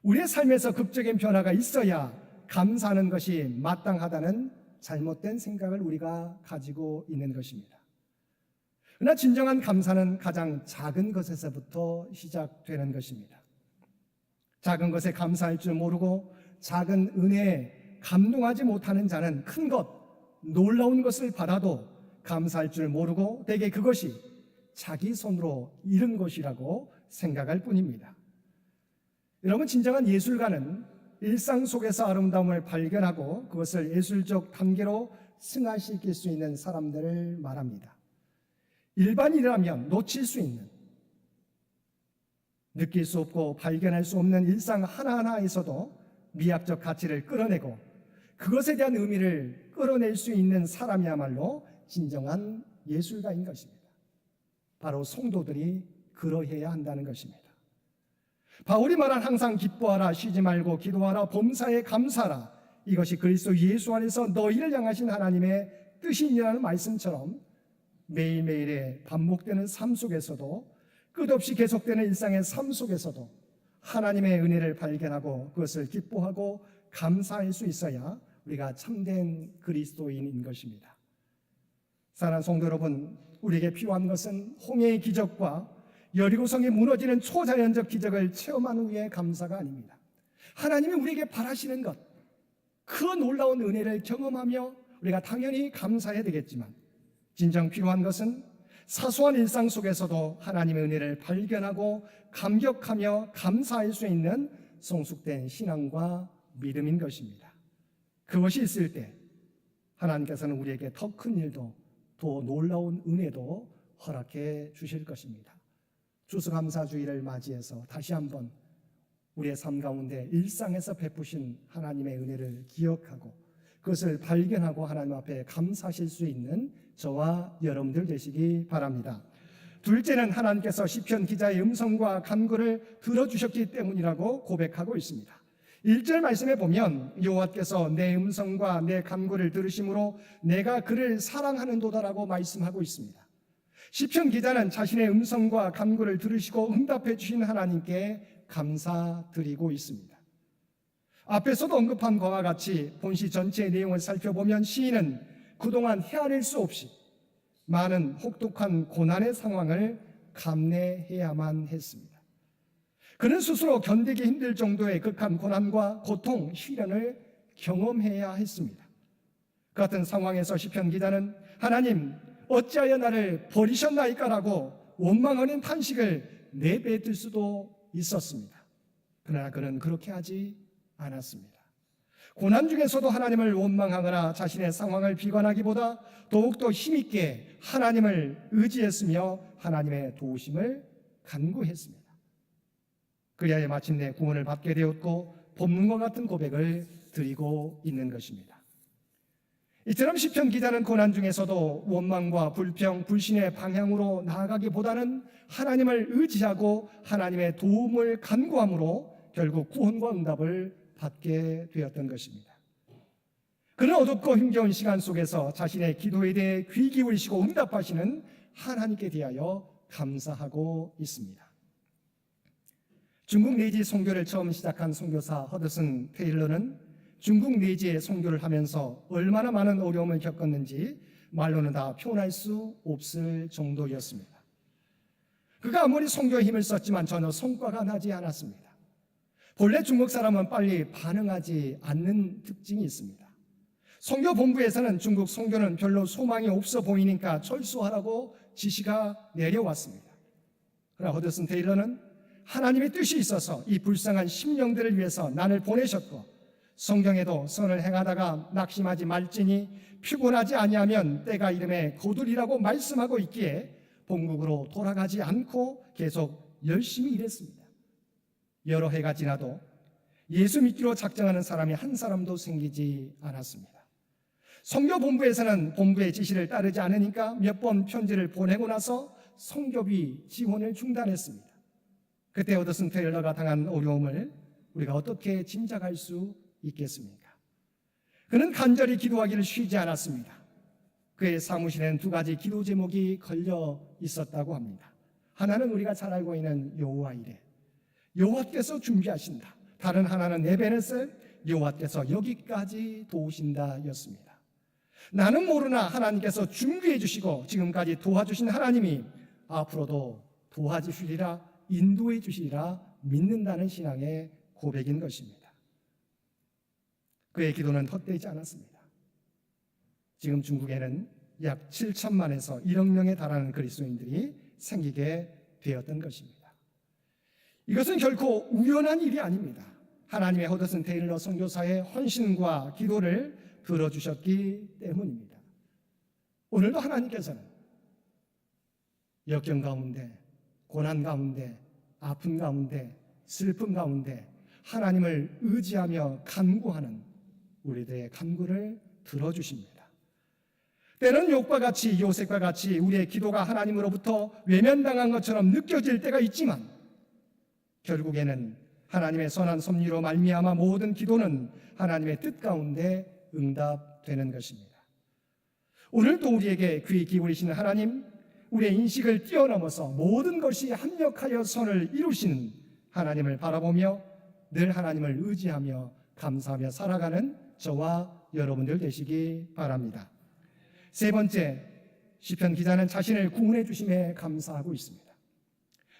우리의 삶에서 극적인 변화가 있어야 감사하는 것이 마땅하다는 잘못된 생각을 우리가 가지고 있는 것입니다. 그러나 진정한 감사는 가장 작은 것에서부터 시작되는 것입니다. 작은 것에 감사할 줄 모르고 작은 은혜에 감동하지 못하는 자는 큰 것, 놀라운 것을 받아도 감사할 줄 모르고 대개 그것이 자기 손으로 잃은 것이라고 생각할 뿐입니다. 여러분, 진정한 예술가는 일상 속에서 아름다움을 발견하고 그것을 예술적 단계로 승화시킬 수 있는 사람들을 말합니다. 일반인이라면 놓칠 수 있는, 느낄 수 없고 발견할 수 없는 일상 하나하나에서도 미학적 가치를 끌어내고 그것에 대한 의미를 끌어낼 수 있는 사람이야말로 진정한 예술가인 것입니다. 바로 성도들이 그러해야 한다는 것입니다. 바울이 말한 항상 기뻐하라, 쉬지 말고 기도하라, 범사에 감사하라, 이것이 그리스도 예수 안에서 너희를 향하신 하나님의 뜻이니라는 말씀처럼 매일매일의 반복되는 삶 속에서도, 끝없이 계속되는 일상의 삶 속에서도 하나님의 은혜를 발견하고 그것을 기뻐하고 감사할 수 있어야 우리가 참된 그리스도인인 것입니다. 사랑하는 성도 여러분, 우리에게 필요한 것은 홍해의 기적과 여리고성이 무너지는 초자연적 기적을 체험한 후의 감사가 아닙니다. 하나님이 우리에게 바라시는 것, 그 놀라운 은혜를 경험하며 우리가 당연히 감사해야 되겠지만, 진정 필요한 것은 사소한 일상 속에서도 하나님의 은혜를 발견하고 감격하며 감사할 수 있는 성숙된 신앙과 믿음인 것입니다. 그것이 있을 때 하나님께서는 우리에게 더 큰 일도, 더 놀라운 은혜도 허락해 주실 것입니다. 추수감사주의를 맞이해서 다시 한번 우리의 삶 가운데 일상에서 베푸신 하나님의 은혜를 기억하고 그것을 발견하고 하나님 앞에 감사하실 수 있는 저와 여러분들 되시기 바랍니다. 둘째는 하나님께서 시편 기자의 음성과 간구를 들어주셨기 때문이라고 고백하고 있습니다. 1절 말씀에 보면 여호와께서 내 음성과 내 간구를 들으심으로 내가 그를 사랑하는도다라고 말씀하고 있습니다. 시편 기자는 자신의 음성과 간구를 들으시고 응답해 주신 하나님께 감사드리고 있습니다. 앞에서도 언급한 것과 같이 본시 전체의 내용을 살펴보면 시인은 그동안 헤아릴 수 없이 많은 혹독한 고난의 상황을 감내해야만 했습니다. 그는 스스로 견디기 힘들 정도의 극한 고난과 고통, 시련을 경험해야 했습니다. 그 같은 상황에서 시편 기자는 하나님 어찌하여 나를 버리셨나이까라고 원망하는 탄식을 내뱉을 수도 있었습니다. 그러나 그는 그렇게 하지 않았습니다. 고난 중에서도 하나님을 원망하거나 자신의 상황을 비관하기보다 더욱더 힘있게 하나님을 의지했으며 하나님의 도우심을 간구했습니다. 그리하여 마침내 구원을 받게 되었고 본문과 같은 고백을 드리고 있는 것입니다. 이처럼 시편 기자는 고난 중에서도 원망과 불평, 불신의 방향으로 나아가기보다는 하나님을 의지하고 하나님의 도움을 간구함으로 결국 구원과 응답을 받게 되었던 것입니다. 그는 어둡고 힘겨운 시간 속에서 자신의 기도에 대해 귀 기울이시고 응답하시는 하나님께 대하여 감사하고 있습니다. 중국 내지 선교를 처음 시작한 선교사 허드슨 테일러는 중국 내지의 선교를 하면서 얼마나 많은 어려움을 겪었는지 말로는 다 표현할 수 없을 정도였습니다. 그가 아무리 선교에 힘을 썼지만 전혀 성과가 나지 않았습니다. 본래 중국 사람은 빨리 반응하지 않는 특징이 있습니다. 선교 본부에서는 중국 선교는 별로 소망이 없어 보이니까 철수하라고 지시가 내려왔습니다. 그러나 허드슨 테일러는 하나님의 뜻이 있어서 이 불쌍한 심령들을 위해서 나를 보내셨고 성경에도 선을 행하다가 낙심하지 말지니 피곤하지 아니하면 때가 이름에 거두리라고 말씀하고 있기에 본국으로 돌아가지 않고 계속 열심히 일했습니다. 여러 해가 지나도 예수 믿기로 작정하는 사람이 한 사람도 생기지 않았습니다. 선교본부에서는 본부의 지시를 따르지 않으니까 몇 번 편지를 보내고 나서 선교비 지원을 중단했습니다. 그때 허드슨 테일러가 당한 어려움을 우리가 어떻게 짐작할 수 있겠습니까? 그는 간절히 기도하기를 쉬지 않았습니다. 그의 사무실에는 두 가지 기도 제목이 걸려 있었다고 합니다. 하나는 우리가 잘 알고 있는 여호와 이레, 여호와께서 준비하신다. 다른 하나는 에베네셀, 여호와께서 여기까지 도우신다 였습니다. 나는 모르나 하나님께서 준비해 주시고 지금까지 도와주신 하나님이 앞으로도 도와주시리라, 인도해 주시리라 믿는다는 신앙의 고백인 것입니다. 그의 기도는 헛되지 않았습니다. 지금 중국에는 약 7천만에서 1억 명에 달하는 그리스도인들이 생기게 되었던 것입니다. 이것은 결코 우연한 일이 아닙니다. 하나님의 허드슨 테일러 선교사의 헌신과 기도를 들어주셨기 때문입니다. 오늘도 하나님께서는 역경 가운데, 고난 가운데, 아픔 가운데, 슬픔 가운데 하나님을 의지하며 간구하는 우리들의 간구를 들어주십니다. 때는 욥과 같이, 요셉과 같이 우리의 기도가 하나님으로부터 외면당한 것처럼 느껴질 때가 있지만 결국에는 하나님의 선한 섭리로 말미암아 모든 기도는 하나님의 뜻 가운데 응답되는 것입니다. 오늘도 우리에게 귀 기울이시는 하나님, 우리의 인식을 뛰어넘어서 모든 것이 합력하여 선을 이루시는 하나님을 바라보며 늘 하나님을 의지하며 감사하며 살아가는 저와 여러분들 되시기 바랍니다. 세 번째, 시편 기자는 자신을 구원해 주심에 감사하고 있습니다.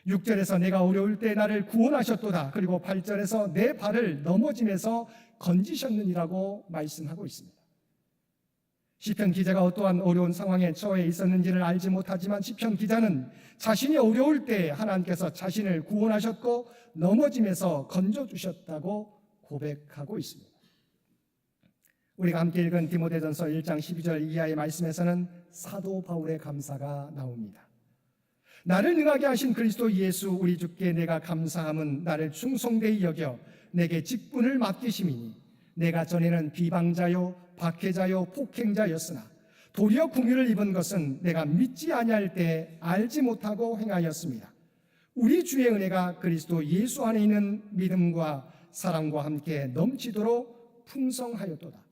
6절에서 내가 어려울 때 나를 구원하셨도다. 그리고 8절에서 내 발을 넘어짐에서 건지셨느니라고 말씀하고 있습니다. 시편 기자가 어떠한 어려운 상황에 처해 있었는지를 알지 못하지만 시편 기자는 자신이 어려울 때 하나님께서 자신을 구원하셨고 넘어짐에서 건져주셨다고 고백하고 있습니다. 우리가 함께 읽은 디모데전서 1장 12절 이하의 말씀에서는 사도 바울의 감사가 나옵니다. 나를 능하게 하신 그리스도 예수 우리 주께 내가 감사함은 나를 충성되이 여겨 내게 직분을 맡기심이니 내가 전에는 비방자요 박해자요 폭행자였으나 도리어 궁유를 입은 것은 내가 믿지 아니할 때 알지 못하고 행하였습니다. 우리 주의 은혜가 그리스도 예수 안에 있는 믿음과 사랑과 함께 넘치도록 풍성하였도다.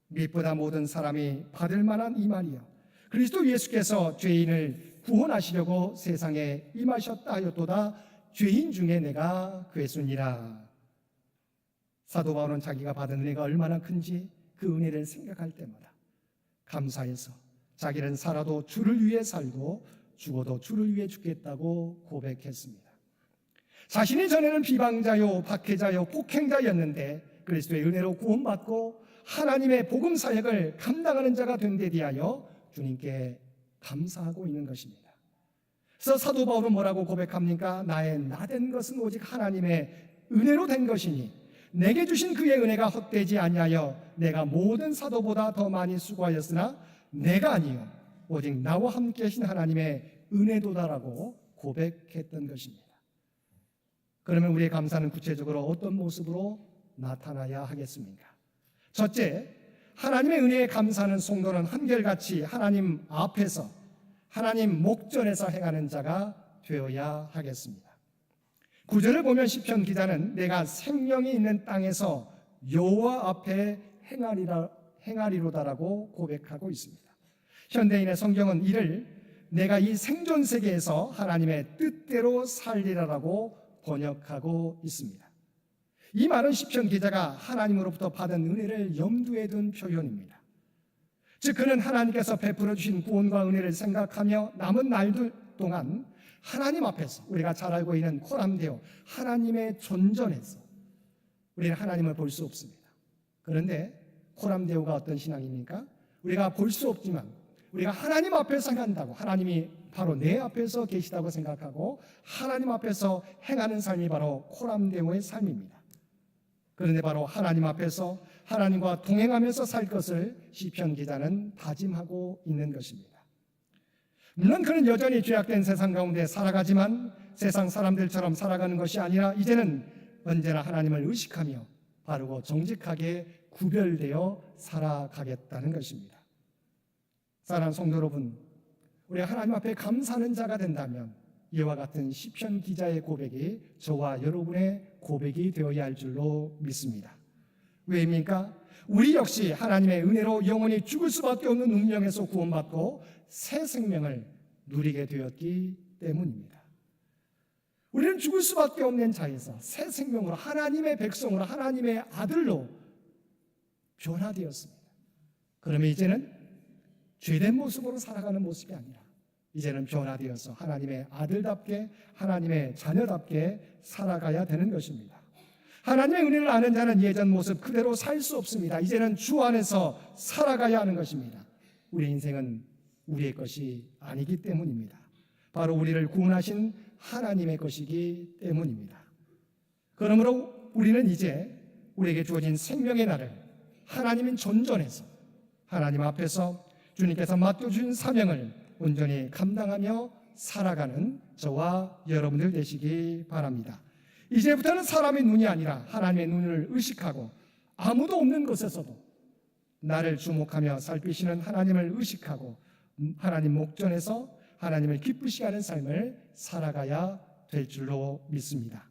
믿보다 모든 사람이 받을 만한 이 말이요 그리스도 예수께서 죄인을 구원하시려고 세상에 임하셨다 하였도다. 죄인 중에 내가 괴순이라. 사도 바울은 자기가 받은 은혜가 얼마나 큰지 그 은혜를 생각할 때마다 감사해서 자기는 살아도 주를 위해 살고 죽어도 주를 위해 죽겠다고 고백했습니다. 자신이 전에는 비방자요 박해자요 폭행자였는데 그리스도의 은혜로 구원받고 하나님의 복음 사역을 감당하는 자가 된 데 대하여 주님께 감사하고 있는 것입니다. 그래서 사도 바울은 뭐라고 고백합니까? 나의 나된 것은 오직 하나님의 은혜로 된 것이니 내게 주신 그의 은혜가 헛되지 아니하여 내가 모든 사도보다 더 많이 수고하였으나 내가 아니요 오직 나와 함께 하신 하나님의 은혜도다라고 고백했던 것입니다. 그러면 우리의 감사는 구체적으로 어떤 모습으로 나타나야 하겠습니까? 첫째, 하나님의 은혜에 감사하는 성도는 한결같이 하나님 앞에서 하나님 목전에서 행하는 자가 되어야 하겠습니다. 9절을 보면 시편 기자는 내가 생명이 있는 땅에서 여호와 앞에 행하리로다라고 고백하고 있습니다. 현대인의 성경은 이를 내가 이 생존 세계에서 하나님의 뜻대로 살리라라고 번역하고 있습니다. 이 말은 시편 기자가 하나님으로부터 받은 은혜를 염두에 둔 표현입니다. 즉 그는 하나님께서 베풀어 주신 구원과 은혜를 생각하며 남은 날들 동안 하나님 앞에서 우리가 잘 알고 있는 코람데오 하나님의 존전에서 우리는 하나님을 볼 수 없습니다. 그런데 코람데오가 어떤 신앙입니까? 우리가 볼 수 없지만 우리가 하나님 앞에서 행한다고 하나님이 바로 내 앞에서 계시다고 생각하고 하나님 앞에서 행하는 삶이 바로 코람데오의 삶입니다. 그런데 바로 하나님 앞에서 하나님과 동행하면서 살 것을 시편 기자는 다짐하고 있는 것입니다. 물론 그는 여전히 죄악된 세상 가운데 살아가지만 세상 사람들처럼 살아가는 것이 아니라 이제는 언제나 하나님을 의식하며 바르고 정직하게 구별되어 살아가겠다는 것입니다. 사랑하는 성도 여러분, 우리가 하나님 앞에 감사하는 자가 된다면 이와 같은 시편 기자의 고백이 저와 여러분의 고백이 되어야 할 줄로 믿습니다. 왜입니까? 우리 역시 하나님의 은혜로 영원히 죽을 수밖에 없는 운명에서 구원받고 새 생명을 누리게 되었기 때문입니다. 우리는 죽을 수밖에 없는 자에서 새 생명으로 하나님의 백성으로 하나님의 아들로 변화되었습니다. 그러면 이제는 죄된 모습으로 살아가는 모습이 아니라 이제는 변화되어서 하나님의 아들답게 하나님의 자녀답게 살아가야 되는 것입니다. 하나님의 은혜를 아는 자는 예전 모습 그대로 살 수 없습니다. 이제는 주 안에서 살아가야 하는 것입니다. 우리 인생은 우리의 것이 아니기 때문입니다. 바로 우리를 구원하신 하나님의 것이기 때문입니다. 그러므로 우리는 이제 우리에게 주어진 생명의 날을 하나님인 존전에서 하나님 앞에서 주님께서 맡겨주신 사명을 온전히 감당하며 살아가는 저와 여러분들 되시기 바랍니다. 이제부터는 사람의 눈이 아니라 하나님의 눈을 의식하고 아무도 없는 곳에서도 나를 주목하며 살피시는 하나님을 의식하고 하나님 목전에서 하나님을 기쁘시게 하는 삶을 살아가야 될 줄로 믿습니다.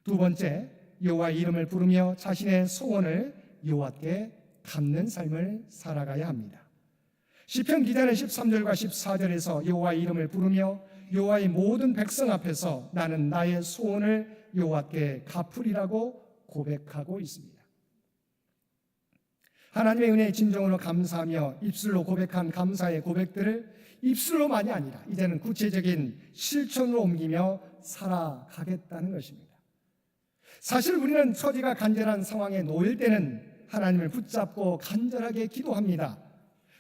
두 번째, 여호와의 이름을 부르며 자신의 소원을 여호와께 갚는 삶을 살아가야 합니다. 시편 기자는 13절과 14절에서 여호와의 이름을 부르며 여호와의 모든 백성 앞에서 나는 나의 소원을 여호와께 갚으리라고 고백하고 있습니다. 하나님의 은혜의 진정으로 감사하며 입술로 고백한 감사의 고백들을 입술로만이 아니라 이제는 구체적인 실천으로 옮기며 살아가겠다는 것입니다. 사실 우리는 처지가 간절한 상황에 놓일 때는 하나님을 붙잡고 간절하게 기도합니다.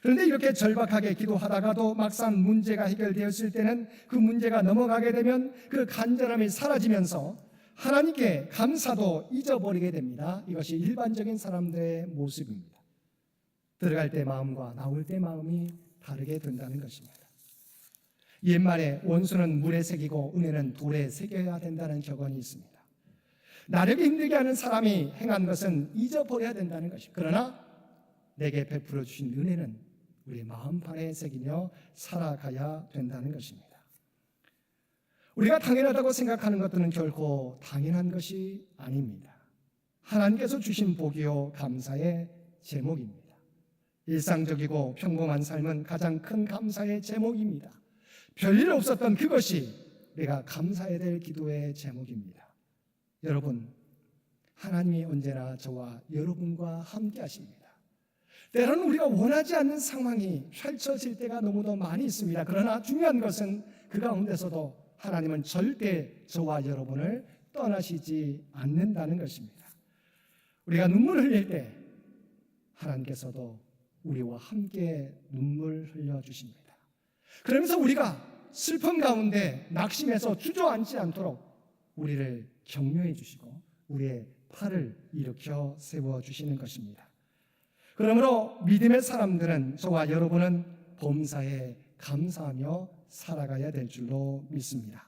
그런데 이렇게 절박하게 기도하다가도 막상 문제가 해결되었을 때는 그 문제가 넘어가게 되면 그 간절함이 사라지면서 하나님께 감사도 잊어버리게 됩니다. 이것이 일반적인 사람들의 모습입니다. 들어갈 때 마음과 나올 때 마음이 다르게 된다는 것입니다. 옛말에 원수는 물에 새기고 은혜는 돌에 새겨야 된다는 격언이 있습니다. 나를 힘들게 하는 사람이 행한 것은 잊어버려야 된다는 것입니다. 그러나 내게 베풀어 주신 은혜는 우리의 마음판에 새기며 살아가야 된다는 것입니다. 우리가 당연하다고 생각하는 것들은 결코 당연한 것이 아닙니다. 하나님께서 주신 복이요 감사의 제목입니다. 일상적이고 평범한 삶은 가장 큰 감사의 제목입니다. 별일 없었던 그것이 우리가 감사해야 될 기도의 제목입니다. 여러분, 하나님이 언제나 저와 여러분과 함께 하십니다. 때로는 우리가 원하지 않는 상황이 펼쳐질 때가 너무도 많이 있습니다. 그러나 중요한 것은 그 가운데서도 하나님은 절대 저와 여러분을 떠나시지 않는다는 것입니다. 우리가 눈물을 흘릴 때 하나님께서도 우리와 함께 눈물 흘려주십니다. 그러면서 우리가 슬픔 가운데 낙심해서 주저앉지 않도록 우리를 격려해 주시고 우리의 팔을 일으켜 세워주시는 것입니다. 그러므로 믿음의 사람들은 저와 여러분은 범사에 감사하며 살아가야 될 줄로 믿습니다.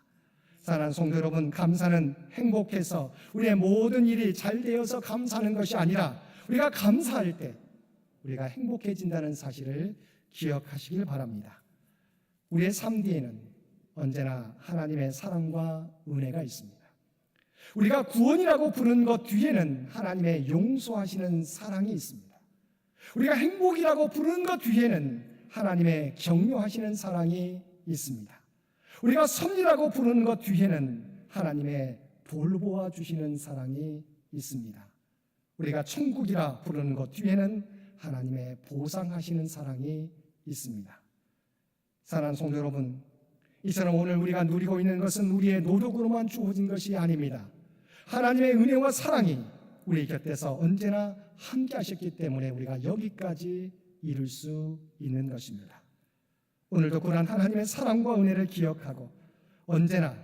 사랑하는 성도 여러분, 감사는 행복해서 우리의 모든 일이 잘 되어서 감사하는 것이 아니라 우리가 감사할 때 우리가 행복해진다는 사실을 기억하시길 바랍니다. 우리의 삶 뒤에는 언제나 하나님의 사랑과 은혜가 있습니다. 우리가 구원이라고 부르는 것 뒤에는 하나님의 용서하시는 사랑이 있습니다. 우리가 행복이라고 부르는 것 뒤에는 하나님의 격려하시는 사랑이 있습니다. 우리가 선이라고 부르는 것 뒤에는 하나님의 돌보아 주시는 사랑이 있습니다. 우리가 천국이라 부르는 것 뒤에는 하나님의 보상하시는 사랑이 있습니다. 사랑하는 성도 여러분, 이처럼 오늘 우리가 누리고 있는 것은 우리의 노력으로만 주어진 것이 아닙니다. 하나님의 은혜와 사랑이 우리 곁에서 언제나 함께 하셨기 때문에 우리가 여기까지 이룰 수 있는 것입니다. 오늘도 그러한 하나님의 사랑과 은혜를 기억하고 언제나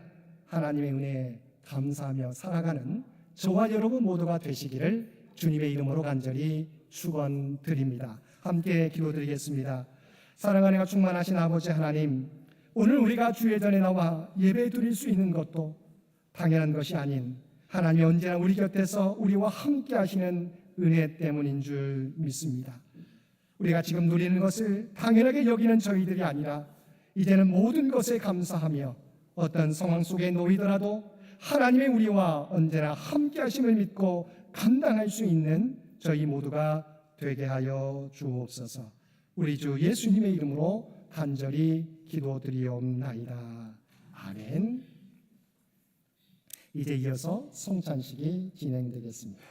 하나님의 은혜에 감사하며 살아가는 저와 여러분 모두가 되시기를 주님의 이름으로 간절히 축원드립니다. 함께 기도드리겠습니다. 사랑하는 이가 충만하신 아버지 하나님, 오늘 우리가 주의 전에 나와 예배 드릴 수 있는 것도 당연한 것이 아닌 하나님이 언제나 우리 곁에서 우리와 함께 하시는 은혜 때문인 줄 믿습니다. 우리가 지금 누리는 것을 당연하게 여기는 저희들이 아니라 이제는 모든 것에 감사하며 어떤 상황 속에 놓이더라도 하나님의 우리와 언제나 함께 하심을 믿고 감당할 수 있는 저희 모두가 되게 하여 주옵소서. 우리 주 예수님의 이름으로 간절히 기도드리옵나이다. 아멘. 이제 이어서 성찬식이 진행되겠습니다.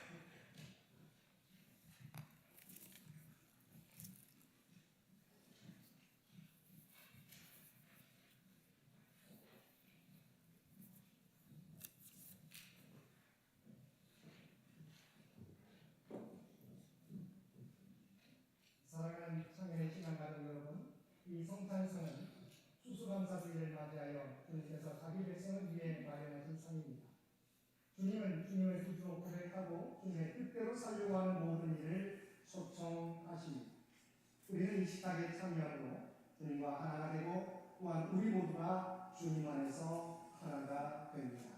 사랑하는 청년의 시간 가족 여러분, 이 성찬상은 추수감사주일을 맞이하여 주님께서 자기 백성을 위해 마련하신 상입니다. 주님은 주님을 구주로 고백하고 주님의 뜻대로 살려고 하는 모든 일을 초청하십니다. 우리는 이 식탁에 참여함으로 주님과 하나가 되고 또한 우리 모두가 주님 안에서 하나가 됩니다.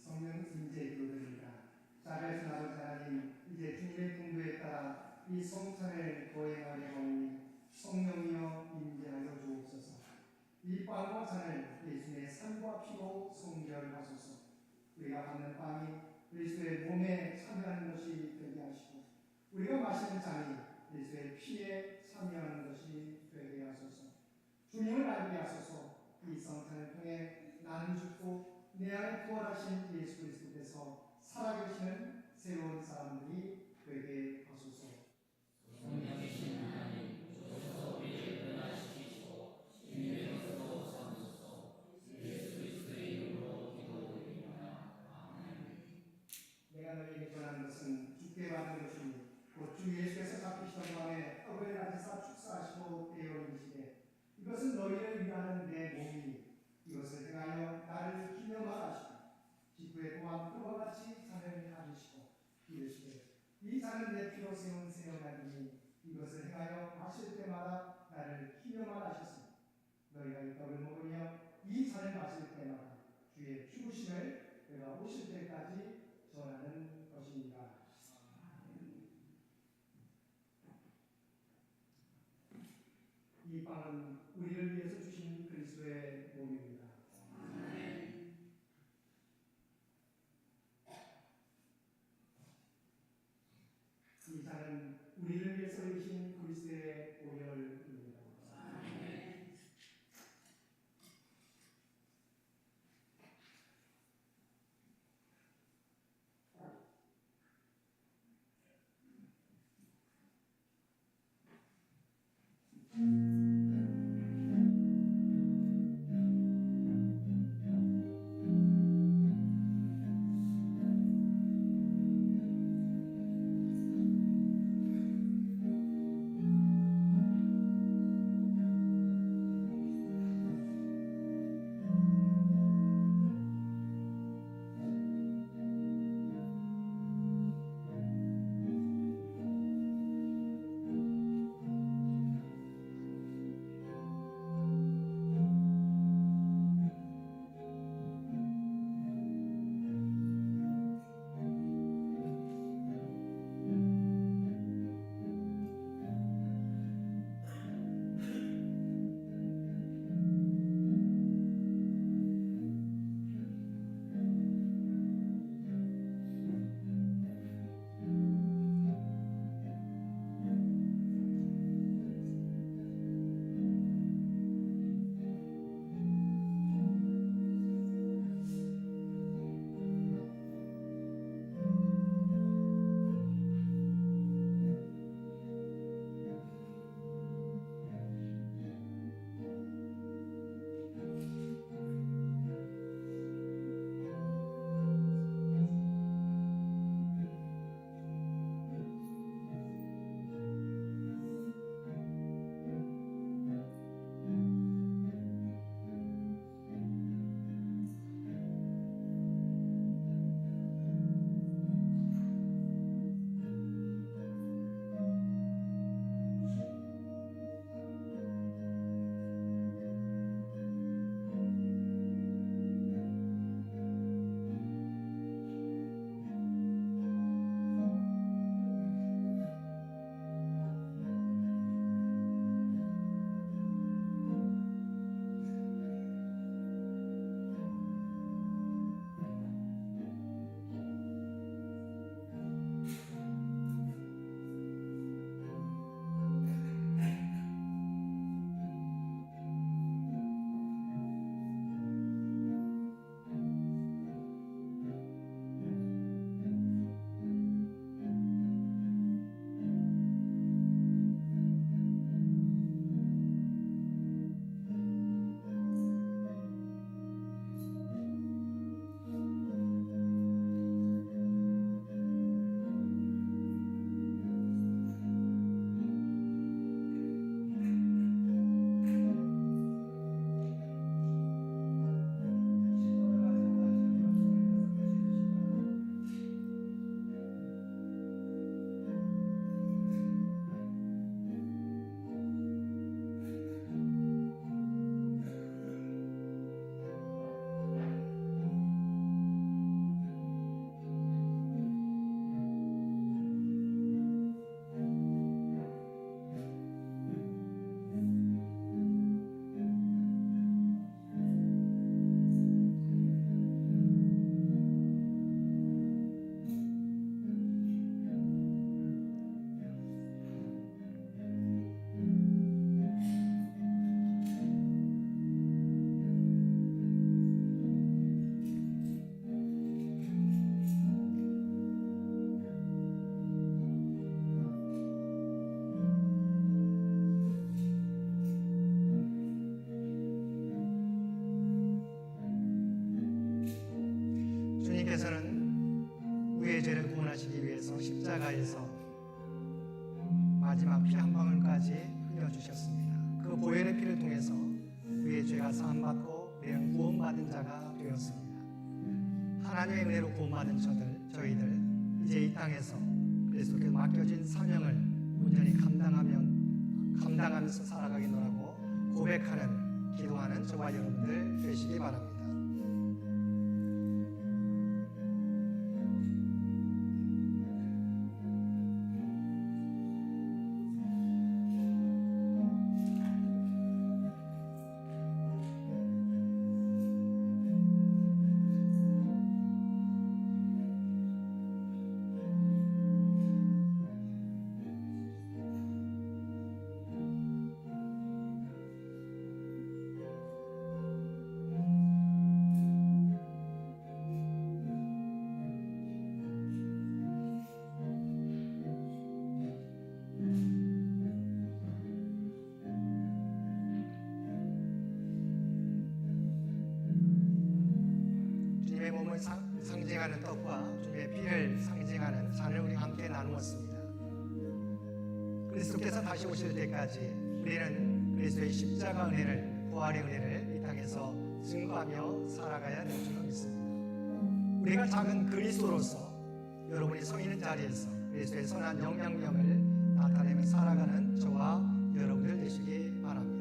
성령 임재 기도드립니다. 자비하신 아버지 하나님, 이제 주님의 공도에 따라 이 성찬을 거행하려 하오니 성령이여 임재하여 주옵소서. 이 빵과 잔을 예수의 살과 피로 성결하소서. 우리가 받는 빵이 예수의 몸에 참여하는 것이 되게 하시고 우리가 마시는 잔이 예수의 피에 참여하는 것이 되게 하소서. 주님을 알게 하소서. 이 성찬을 통해 나는 죽고 내 안에 부활하신 예수 그리스도께서 살아계시는 새로운 사람들이 되게 하소서. 성령이신 하나님, 주셔서 우리를 변화시키시고 주님께서 사소서. 예수 그리스도의 이름으로 기도드립니다. 아멘. 내가 너희에게 전하는 것은 주께 받은 것이니 곧 주 예수께서 잡히시던 밤에 떡을 가지사 축사하시고 떼어 이르시되 이것은 너희를 위하는 내 몸이니 이것을 행하여 나를 기념하시고 직후에 또한 그와 같이 잔을 가지시고 이르시되 이 잔은 내 피로 세운 새 언약이니 이것을 행하여 마실 때마다 나를 기념하셨으니 너희가 이 떡을 먹으며 이 잔을 마실 때마다 주의 죽으심을 그가 오실 때까지 전하는 것입니다. 이 빵은 우리를 위해서 주신 그리스도의 몸입니다. 이 잔은 우리를 위해서 주신 그리스도의 오혈입니다. 주님께서는 우리의 죄를 구원하시기 위해서 십자가에서 마지막 피 한 방울까지 흘려주셨습니다. 그 보혈의 피를 통해서 우리의 죄가 사함받고 우리는 구원받은 자가 되었습니다. 하나님의 은혜로 구원받은 저희들 이제 이 땅에서 그리스도께 맡겨진 사명을 온전히 감당하면서 살아가겠노라고 고백하는 기도하는 저와 여러분들 되시기 바랍니다. 주님의 몸을 상징하는 떡과 주님의 피를 상징하는 잔을 우리 함께 나누었습니다. 그리스도께서 다시 오실 때까지 우리는 그리스도의 십자가 은혜를, 부활의 은혜를 이 땅에서 증거하며 살아가야 될 줄 믿습니다. 우리가 작은 그리스도로서 여러분이 서 있는 자리에서 그리스도의 선한 영향력을 나타내며 살아가는 저와 여러분들 되시기 바랍니다.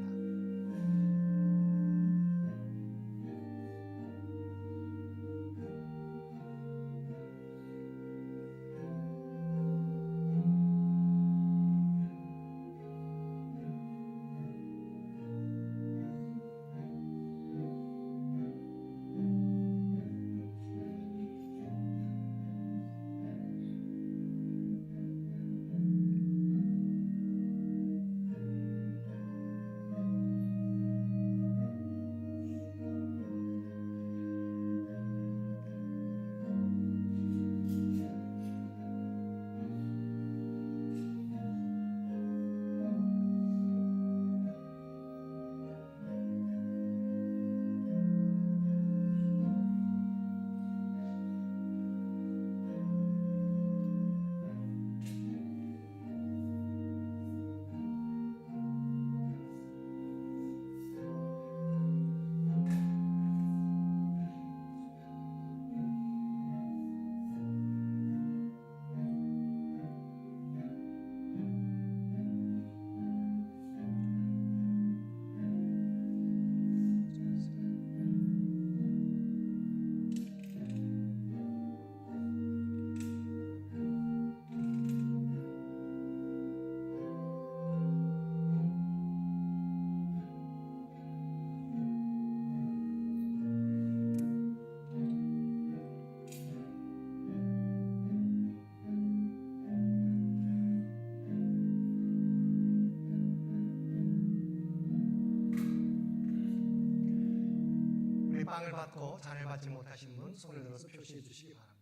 빵을 받고 잔을 받지 못하신 분 손을 들어서 표시해 주시기 바랍니다.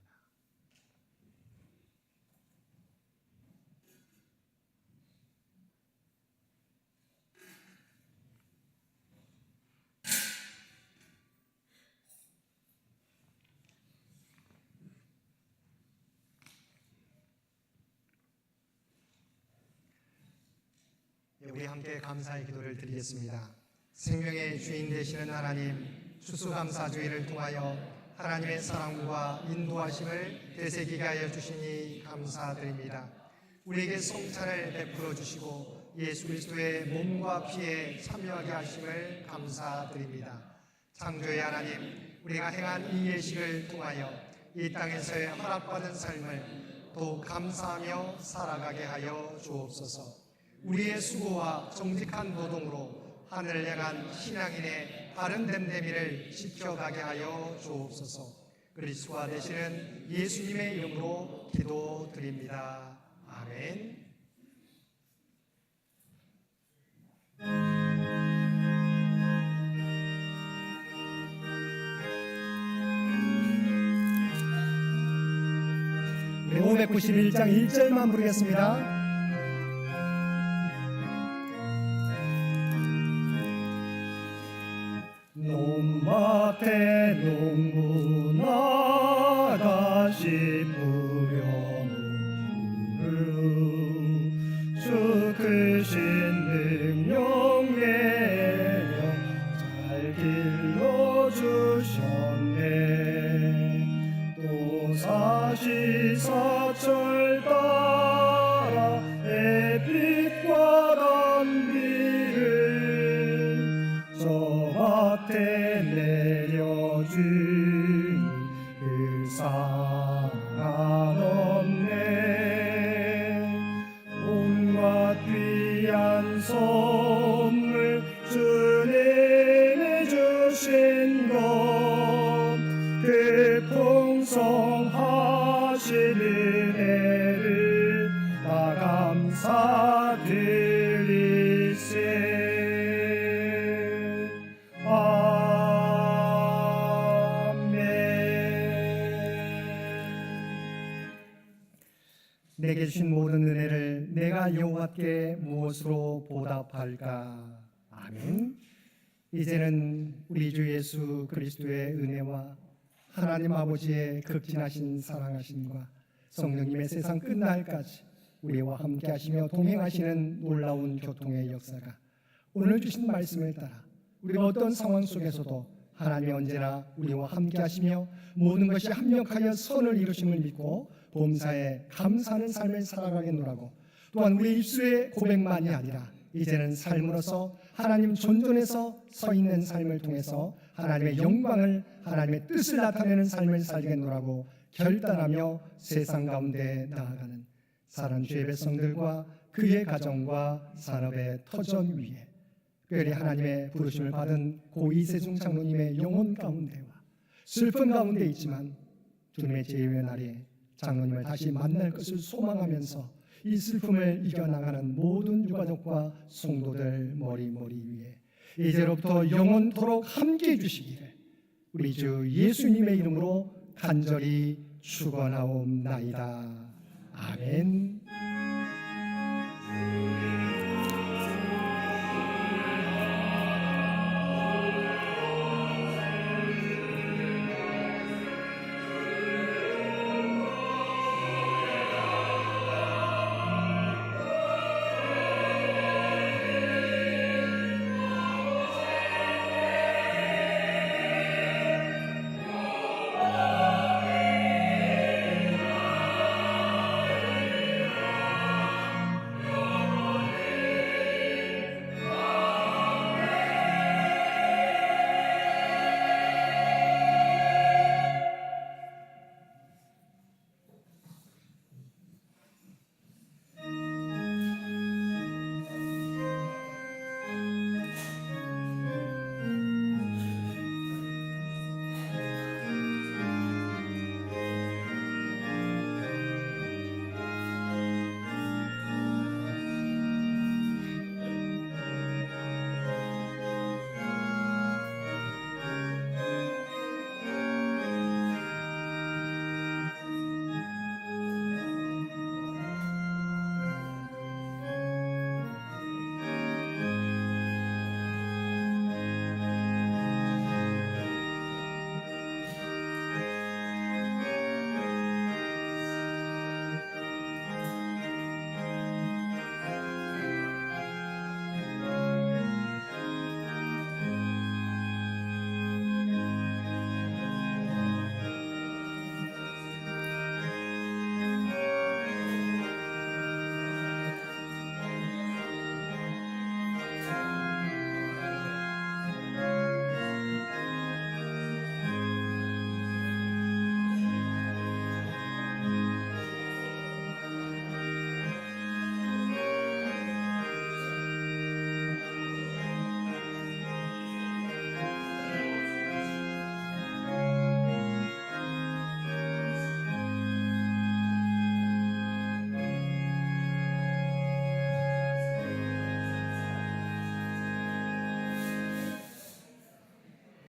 우리 함께 감사의 기도를 드리겠습니다. 생명의 주인 되시는 하나님, 추수감사주의를 통하여 하나님의 사랑과 인도하심을 되새기게 하여 주시니 감사드립니다. 우리에게 성찬을 베풀어 주시고 예수 그리스도의 몸과 피에 참여하게 하심을 감사드립니다. 창조의 하나님, 우리가 행한 이 예식을 통하여 이 땅에서의 허락받은 삶을 더욱 감사하며 살아가게 하여 주옵소서. 우리의 수고와 정직한 노동으로 하늘을 향한 신앙인의 바른 됨됨이를 지켜가게 하여 주옵소서. 그리스도와 되시는 예수님의 이름으로 기도드립니다. 아멘. 네, 591장 1절만 부르겠습니다. 논밭에 농부나라 지사철 따라 햇빛과 단비를 저 밭에 내려주니 그 사랑 없네. 온갖 귀한 선물 주님이 주신 것그 풍성하신 은혜를 다 감사드리세. 내게 주신 모든 은혜를 내가 여호와께 무엇으로 보답할까? 아멘. 이제는 우리 주 예수 그리스도의 은혜와 하나님 아버지의 극진하신 사랑하심과 성령님의 세상 끝날까지 우리와 함께 하시며 동행하시는 놀라운 교통의 역사가 오늘 주신 말씀을 따라 우리가 어떤 상황 속에서도 하나님이 언제나 우리와 함께 하시며 모든 것이 합력하여 선을 이루심을 믿고 범사에 감사하는 삶을 살아가겠노라고, 또한 우리 입술의 고백만이 아니라 이제는 삶으로서 하나님 존전에서 서 있는 삶을 통해서 하나님의 영광을, 하나님의 뜻을 나타내는 삶을 살겠노라고 결단하며 세상 가운데 나아가는 사랑하는 주의 백성들과 그의 가정과 산업의 터전 위에 특별히 하나님의 부르심을 받은 고 이세중 장로님의 영혼 가운데와 슬픔 가운데 있지만 주님의 제2의 날에 장로님을 다시 만날 것을 소망하면서 이 슬픔을 이겨나가는 모든 유가족과 성도들 머리 위에 이제로부터 영원토록 함께해 주시기를 우리 주 예수님의 이름으로 간절히 축원하옵나이다. 아멘.